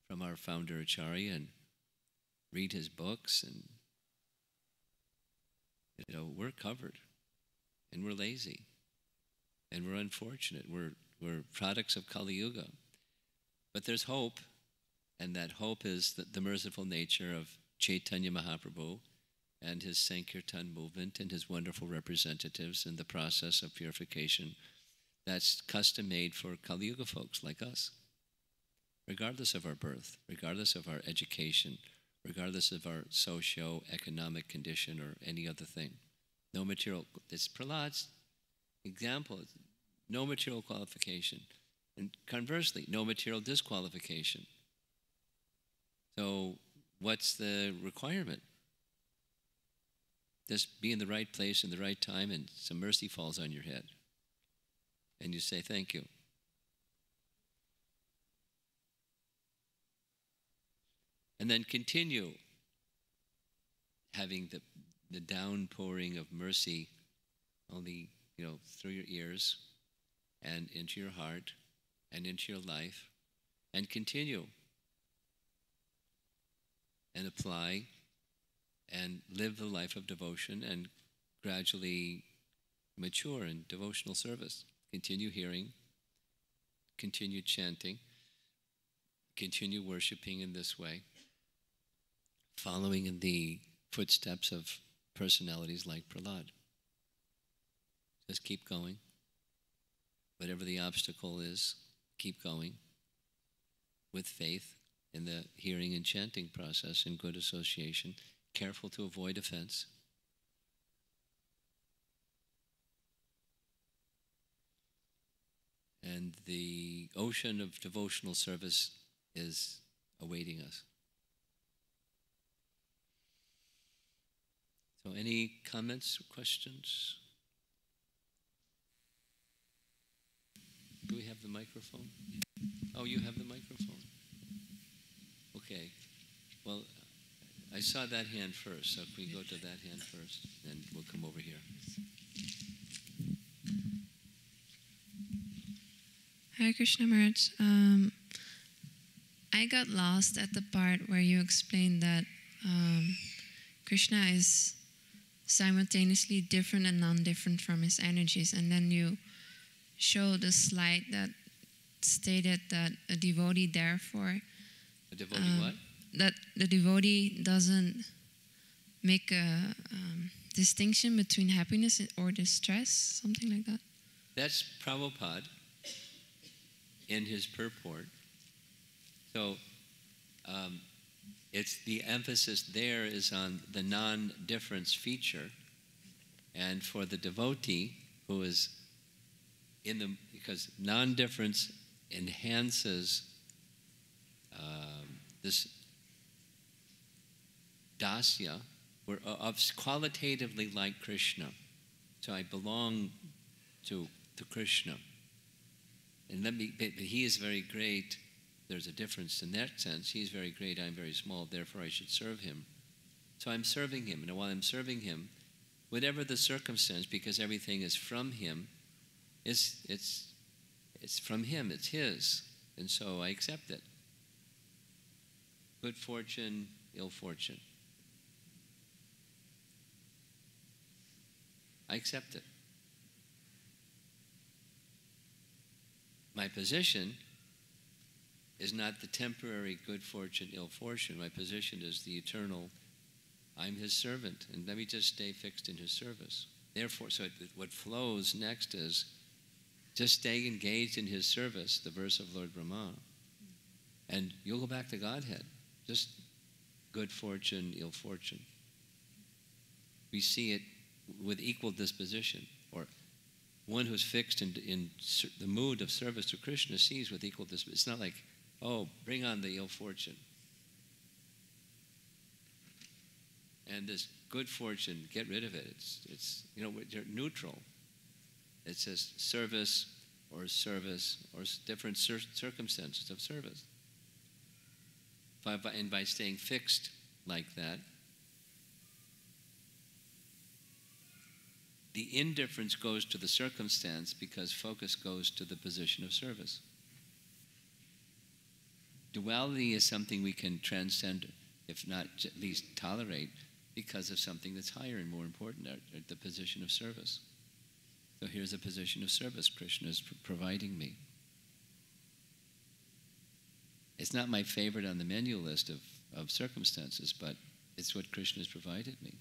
from our founder Acharya and read his books, and we're covered, and we're lazy, and we're unfortunate. We're products of Kali Yuga, but there's hope, and that hope is the merciful nature of Chaitanya Mahaprabhu and his Sankirtan movement and his wonderful representatives in the process of purification. That's custom made for Kali Yuga folks like us, regardless of our birth, regardless of our education, regardless of our socio-economic condition or any other thing. No material, it's Prahlada's example, no material qualification. And conversely, no material disqualification. So what's the requirement? Just be in the right place in the right time, and some mercy falls on your head. And you say, thank you. And then continue having the downpouring of mercy only, through your ears and into your heart and into your life, and continue and apply and live the life of devotion and gradually mature in devotional service. Continue hearing, continue chanting, continue worshiping in this way, following in the footsteps of personalities like Prahlada. Just keep going. Whatever the obstacle is, keep going with faith in the hearing and chanting process in good association, careful to avoid offense. And the ocean of devotional service is awaiting us. So any comments or questions? Do we have the microphone? Oh, you have the microphone. Okay. Well, I saw that hand first, so if we go to that hand first, then we'll come over here. Hare Krishna Maharaj. I got lost at the part where you explained that Krishna is simultaneously different and non-different from his energies, and then you showed a slide that stated that a devotee therefore A devotee what? that the devotee doesn't make a distinction between happiness or distress, something like that. That's Prabhupada in his purport. So it's the emphasis there is on the non-difference feature, and for the devotee who is in the, because non-difference enhances this dasya. We're qualitatively like Krishna, so I belong to Krishna, and but he is very great. There's a difference in that sense. He's very great, I'm very small, therefore I should serve him. So I'm serving him, and while I'm serving him, whatever the circumstance, because everything is from him, it's from him, it's his, and so I accept it. Good fortune, ill fortune. I accept it. My position is not the temporary good fortune, ill fortune. My position is the eternal, I'm his servant, and let me just stay fixed in his service. Therefore, so what flows next is just stay engaged in his service, the verse of Lord Brahma, and you'll go back to Godhead. Just good fortune, ill fortune. We see it with equal disposition, or one who's fixed in the mood of service to Krishna sees with equal disposition. It's not like, oh, bring on the ill fortune. And this good fortune, get rid of it. It's you're neutral. It says service or different circumstances of service. And by staying fixed like that, the indifference goes to the circumstance because focus goes to the position of service. Duality is something we can transcend, if not at least tolerate, because of something that's higher and more important, the position of service. So here's a position of service Krishna is providing me. It's not my favorite on the menu list of circumstances, but it's what Krishna has provided me.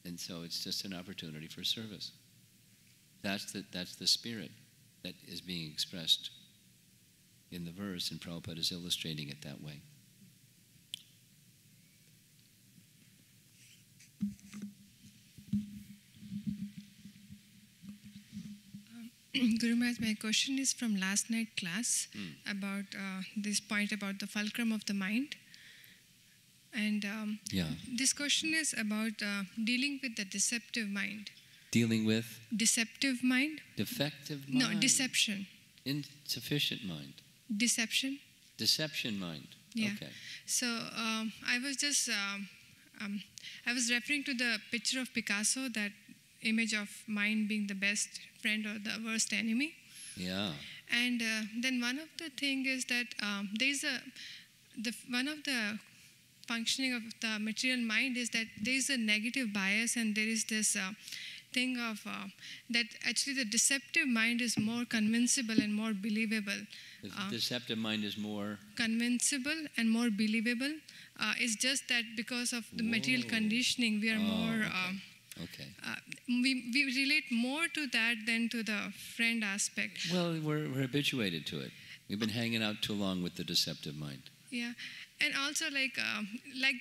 And so it's just an opportunity for service. That's the spirit that is being expressed in the verse, and Prabhupada is illustrating it that way. Guru Maharaj, my question is from last night class about this point about the fulcrum of the mind. And this question is about dealing with the deceptive mind. Dealing with? Deceptive mind. Defective mind? No, deception. Insufficient mind. Deception. Deception mind. Yeah. Okay. So I was just, I was referring to the picture of Picasso, that image of mind being the best friend or the worst enemy. Yeah. And then one of the thing is that there's one of the functioning of the material mind is that there is a negative bias, and there is this thing of that actually the deceptive mind is more convincible and more believable. The deceptive mind is more convincible and more believable. It's just that because of the material conditioning, we are more. Okay. We relate more to that than to the friend aspect. Well, we're habituated to it. We've been hanging out too long with the deceptive mind. Yeah. And also, like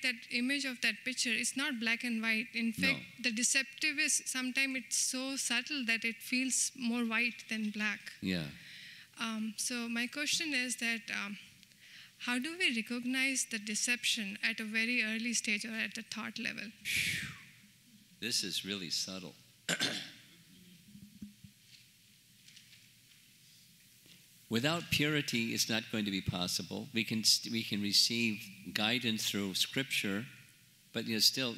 that image of that picture, it's not black and white. In fact, the deceptive is sometimes it's so subtle that it feels more white than black. Yeah. So my question is that how do we recognize the deception at a very early stage or at the thought level? This is really subtle. Without purity, it's not going to be possible. We can receive guidance through Scripture, but still,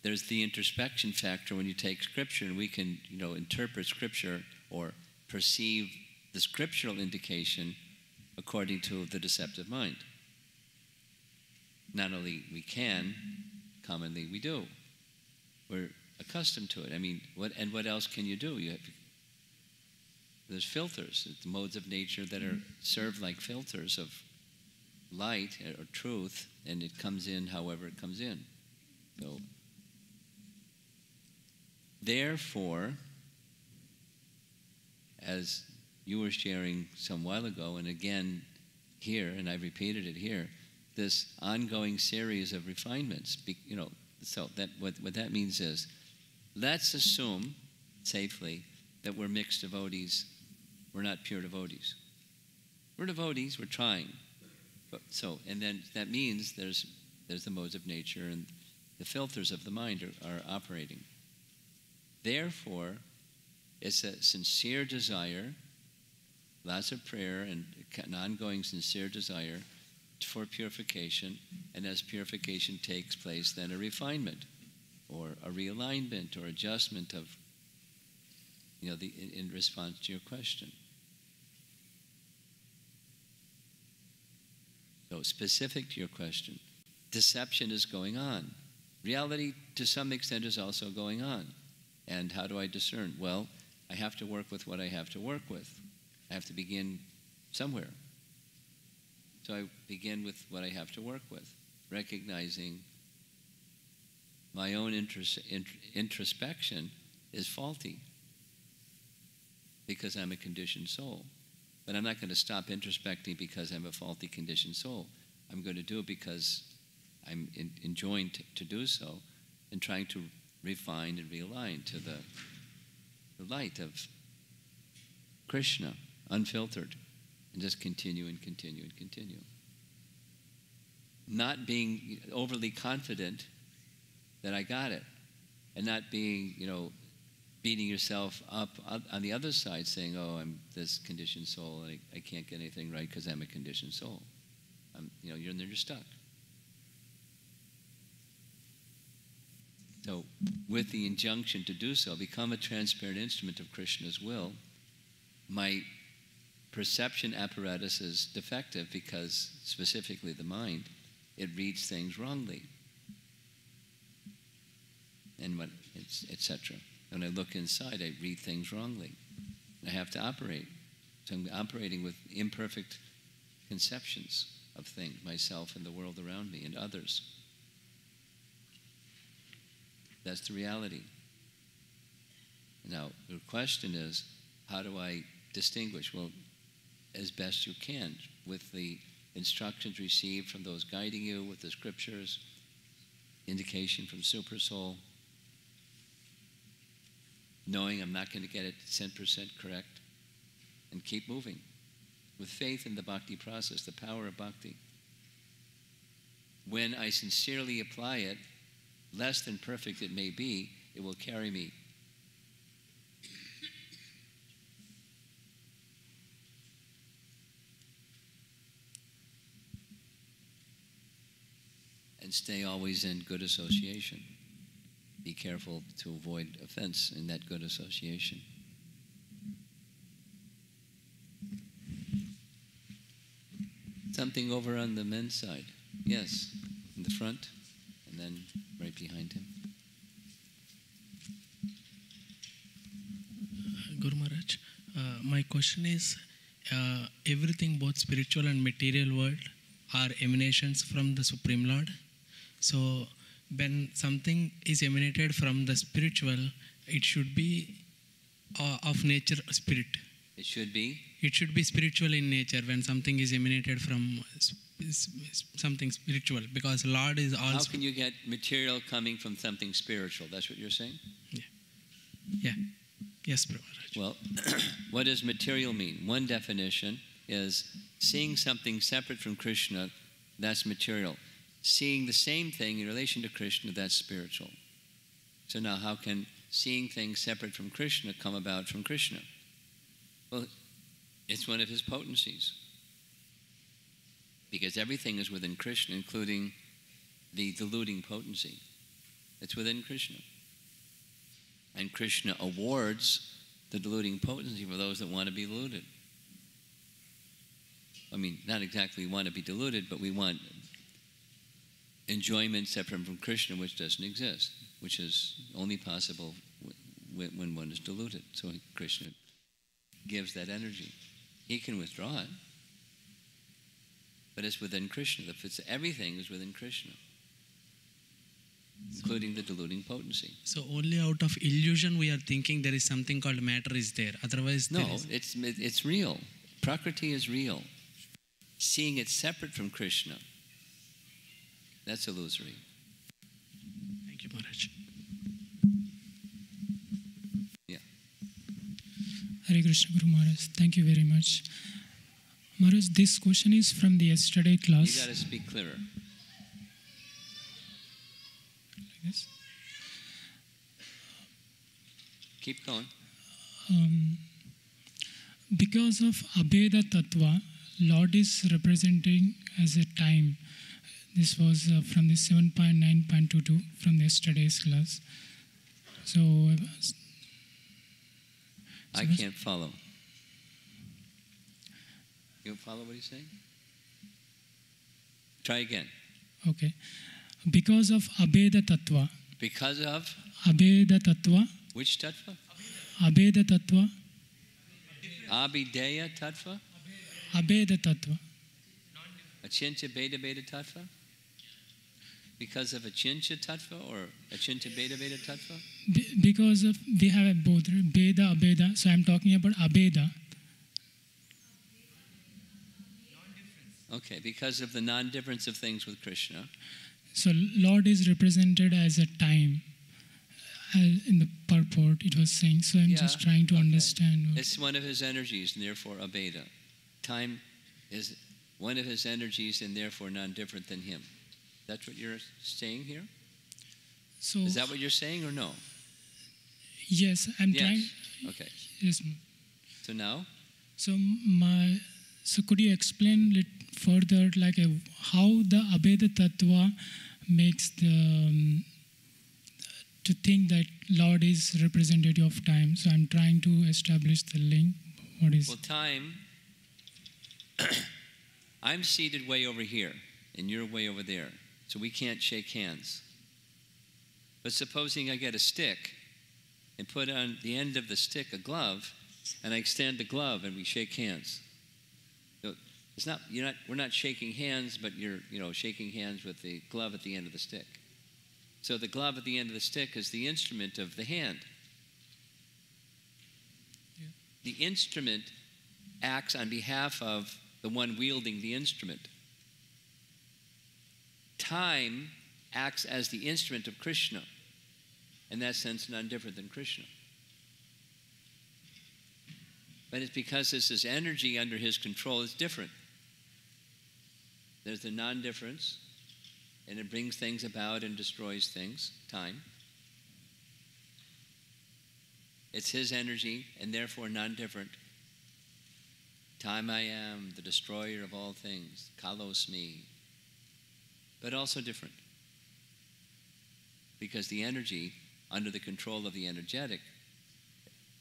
there's the introspection factor when you take Scripture, and we can, interpret Scripture or perceive the scriptural indication according to the deceptive mind. Not only we can, commonly we do. We're accustomed to it. I mean, what else can you do? There's filters, the modes of nature that are served like filters of light or truth, and it comes in however it comes in. So, therefore, as you were sharing some while ago, and again here, and I repeated it here, this ongoing series of refinements, so that what that means is, let's assume safely that we're mixed devotees. We're not pure devotees. We're devotees. We're trying. And then that means there's the modes of nature, and the filters of the mind are operating. Therefore, it's a sincere desire, lots of prayer, and an ongoing sincere desire for purification. And as purification takes place, then a refinement, or a realignment, or adjustment of, in response to your question. So specific to your question, deception is going on. Reality, to some extent, is also going on. And how do I discern? Well, I have to work with what I have to work with. I have to begin somewhere. So I begin with what I have to work with, recognizing my own introspection is faulty because I'm a conditioned soul. But I'm not going to stop introspecting because I'm a faulty conditioned soul. I'm going to do it because I'm enjoined to do so, and trying to refine and realign to the light of Krishna, unfiltered, and just continue and continue and continue. Not being overly confident that I got it, and not being, beating yourself up on the other side, saying, oh, I'm this conditioned soul, and I can't get anything right because I'm a conditioned soul. You're stuck. So, with the injunction to do so, become a transparent instrument of Krishna's will, my perception apparatus is defective because, specifically the mind, it reads things wrongly, and etc. When I look inside, I read things wrongly. I have to operate. So I'm operating with imperfect conceptions of things, myself and the world around me and others. That's the reality. Now, the question is, how do I distinguish? Well, as best you can, with the instructions received from those guiding you, with the scriptures, indication from Super Soul, knowing I'm not going to get it 10% correct, and keep moving with faith in the bhakti process, the power of bhakti. When I sincerely apply it, less than perfect it may be, it will carry me. And stay always in good association. Be careful to avoid offense in that good association. Something over on the men's side. Yes, in the front, and then right behind him. Guru Maharaj, my question is, everything, both spiritual and material world, are emanations from the Supreme Lord. So when something is emanated from the spiritual, it should be of nature spirit. It should be? It should be spiritual in nature when something is emanated from something spiritual, because Lord is also... How can you get material coming from something spiritual? That's what you're saying? Yeah. Yes, Prabhu. Well, what does material mean? One definition is seeing something separate from Krishna, that's material. Seeing the same thing in relation to Krishna, that's spiritual. So now how can seeing things separate from Krishna come about from Krishna? Well, it's one of his potencies. Because everything is within Krishna, including the deluding potency. It's within Krishna. And Krishna awards the diluting potency for those that want to be diluted. I mean, not exactly want to be diluted, but we want enjoyment separate from Krishna, which doesn't exist, which is only possible when one is diluted. So Krishna gives that energy. He can withdraw it, but it's within Krishna. Everything is within Krishna, including the diluting potency. So only out of illusion we are thinking there is something called matter is there. Otherwise, no, it's real. Prakriti is real. Seeing it separate from Krishna, that's illusory. Thank you, Maharaj. Yeah. Hare Krishna, Guru Maharaj. Thank you very much. Maharaj, this question is from the yesterday class. You got to speak clearer. Like this. Keep going. Because of Abheda Tattva, Lord is representing as a time. This was from the 7.9.22 from yesterday's class. So I can't follow. You follow what he's saying? Try again. Okay. Because of Abheda Tattva. Because of? Abheda Tattva. Which tattva? Abheda Tattva. Abhideya tattva? Abheda Tattva. Achintya Beda Beda tattva? Because of Achintya tattva or Achintya Beda Beda tattva? Because of, we have both, Beda, Abheda. So I'm talking about Abheda. Okay, because of the non-difference of things with Krishna. So Lord is represented as a time. In the purport it was saying. So I'm just trying to understand. It's one of his energies and therefore Abheda. Time is one of his energies and therefore non-different than him. That's what you're saying here? So is that what you're saying or no? Yes, I'm trying. Okay. Yes. So now? So could you explain it further, like how the Abheda Tattva makes the to think that Lord is representative of time? So I'm trying to establish the link. What is? Well, time. I'm seated way over here, and you're way over there, so we can't shake hands. But supposing I get a stick and put on the end of the stick a glove, and I extend the glove and we shake hands. So it's not we're not shaking hands, but you're shaking hands with the glove at the end of the stick. So the glove at the end of the stick is the instrument of the hand. Yeah. The instrument acts on behalf of the one wielding the instrument. Time acts as the instrument of Krishna. In that sense, none different than Krishna. But it's because this is energy under his control, it's different. There's the non-difference, and it brings things about and destroys things, time. It's his energy, and therefore non-different. Time I am, the destroyer of all things, kalos me. But also different. Because the energy, under the control of the energetic,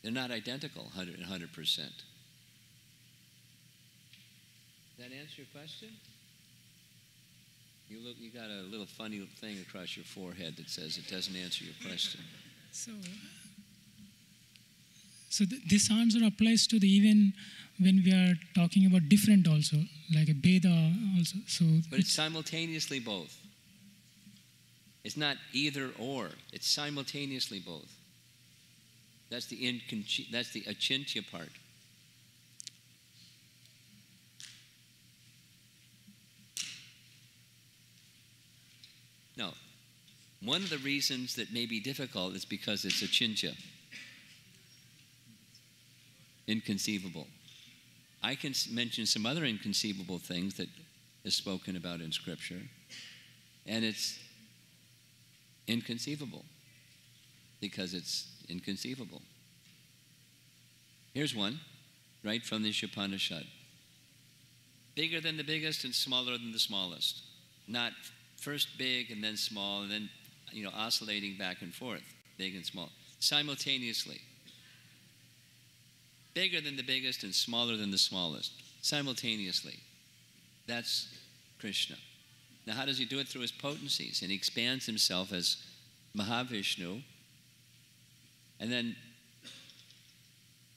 they're not identical 100%. Does that answer your question? You got a little funny thing across your forehead that says it doesn't answer your question. So this answer applies to the even when we are talking about different also, like a Veda also. So but it's simultaneously both. It's not either or. It's simultaneously both. That's the achintya part. No. One of the reasons that may be difficult is because it's achintya. Inconceivable. I can mention some other inconceivable things that is spoken about in Scripture, and it's inconceivable because it's inconceivable. Here's one, right from the Upanishad. Bigger than the biggest and smaller than the smallest. Not first big and then small and then, oscillating back and forth, big and small, simultaneously. bigger than the biggest and smaller than the smallest, simultaneously. That's Krishna. Now, how does he do it? Through his potencies. And he expands himself as Mahavishnu. And then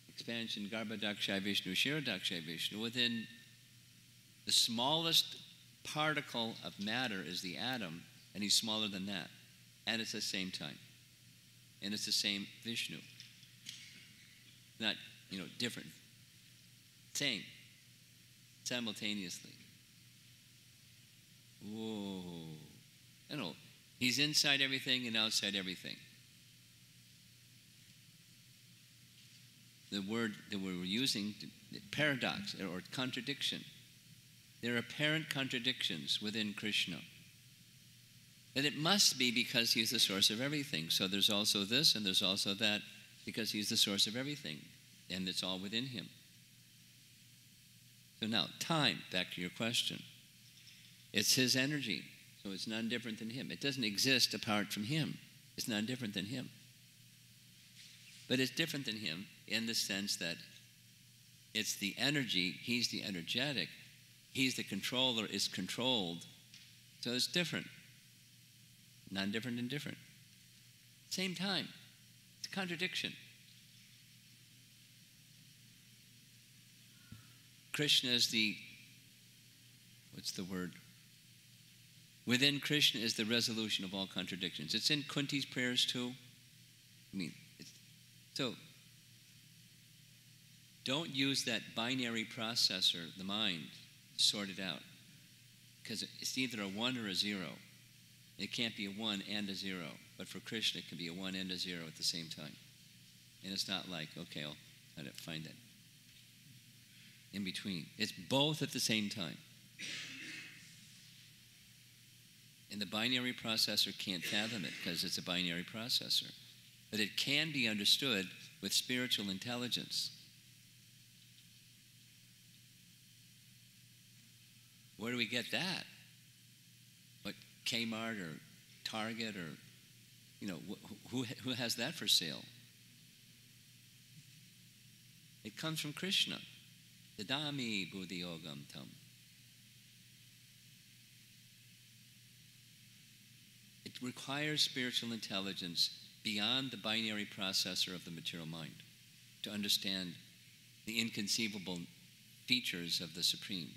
expansion, Garbhadakshay Vishnu, Kshirodakshay Vishnu. Within the smallest particle of matter is the atom, and he's smaller than that. And it's the same time. And it's the same Vishnu. Not, different. Same. Simultaneously. Whoa. He's inside everything and outside everything. The word that we were using, paradox or contradiction. There are apparent contradictions within Krishna. And it must be because he's the source of everything. So there's also this and there's also that because he's the source of everything. And it's all within him. So now, time, back to your question. It's his energy. So it's none different than him. It doesn't exist apart from him. It's none different than him. But it's different than him in the sense that it's the energy, he's the energetic, he's the controller, it's controlled. So it's different. None different than different. Same time. It's a contradiction. Krishna is the, what's the word? Within Krishna is the resolution of all contradictions. It's in Kunti's prayers too. So don't use that binary processor, the mind, to sort it out. Because it's either a 1 or a 0. It can't be a 1 and a 0. But for Krishna, it can be a 1 and a 0 at the same time. And it's not like, okay, I'll try to find that in between. It's both at the same time. And the binary processor can't fathom it because it's a binary processor. But it can be understood with spiritual intelligence. Where do we get that? What, Kmart or Target or, who has that for sale? It comes from Krishna. Dadami buddhi yogam tam. It requires spiritual intelligence beyond the binary processor of the material mind to understand the inconceivable features of the Supreme.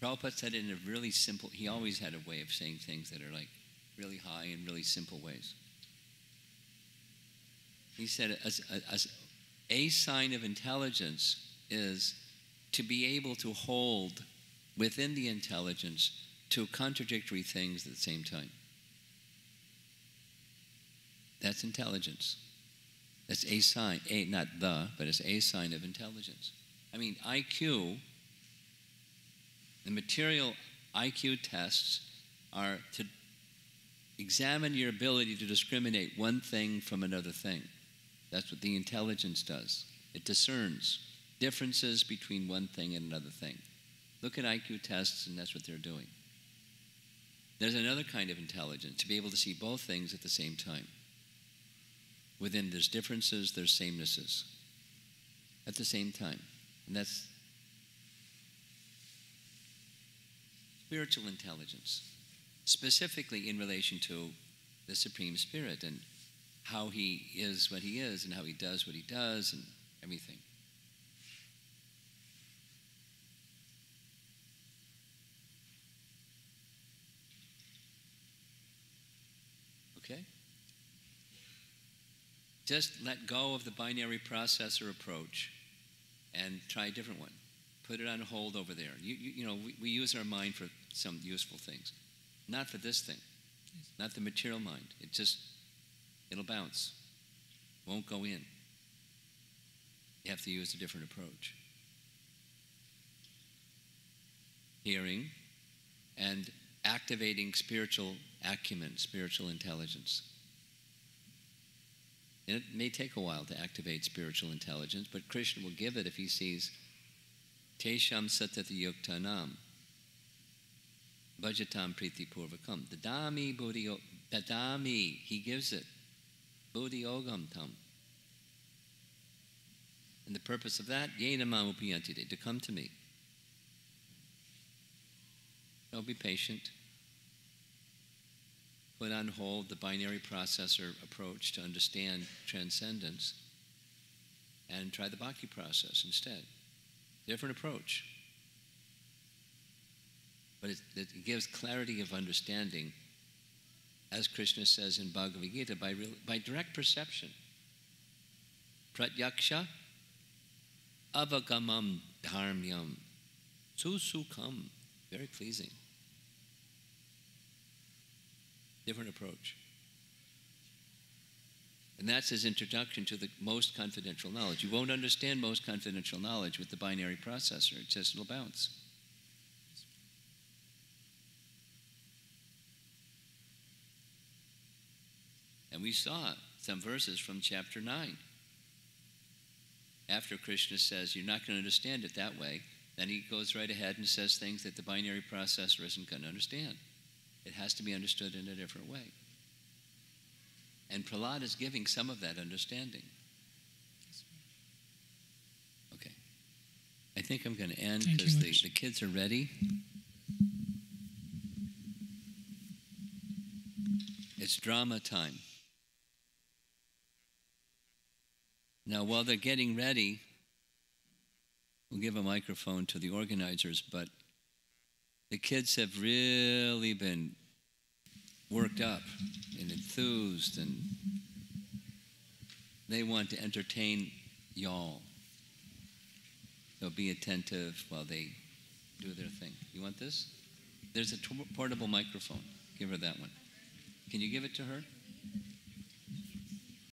Prabhupada said it in a really simple, he always had a way of saying things that are like really high in really simple ways. He said a sign of intelligence is to be able to hold within the intelligence two contradictory things at the same time. That's intelligence. That's a sign, not the, but it's a sign of intelligence. IQ, the material IQ tests are to examine your ability to discriminate one thing from another thing. That's what the intelligence does. It discerns differences between one thing and another thing. Look at IQ tests, and that's what they're doing. There's another kind of intelligence, to be able to see both things at the same time. Within there's differences, there's samenesses at the same time. And that's spiritual intelligence, specifically in relation to the Supreme Spirit and how he is what he is and how he does what he does and everything. Okay? Just let go of the binary processor approach and try a different one. Put it on hold over there. We use our mind for some useful things. Not for this thing. Not the material mind. It'll bounce. Won't go in. You have to use a different approach. Hearing and activating spiritual acumen, spiritual intelligence. And it may take a while to activate spiritual intelligence, but Krishna will give it if he sees Tesham satati yuktanam bhajatam priti purvakam. Dadami buddhi, dadami, he gives it. Buddhi yogam tam. And the purpose of that, yena mam upayantite, to come to me. So be patient. Put on hold the binary processor approach to understand transcendence and try the bhakti process instead. Different approach. But it gives clarity of understanding, as Krishna says in Bhagavad Gita, by direct perception. Pratyaksha avagamam dharmyam susukham. Very pleasing. Different approach. And that's his introduction to the most confidential knowledge. You won't understand most confidential knowledge with the binary processor. It just will bounce. And we saw some verses from chapter 9. After Krishna says, you're not going to understand it that way, then he goes right ahead and says things that the binary processor isn't going to understand. It has to be understood in a different way. And Prahlada is giving some of that understanding. Okay. I think I'm going to end because the kids are ready. It's drama time. Now, while they're getting ready, we'll give a microphone to the organizers, but the kids have really been worked up and enthused, and they want to entertain y'all. So be attentive while they do their thing. You want this? There's a portable microphone. Give her that one. Can you give it to her?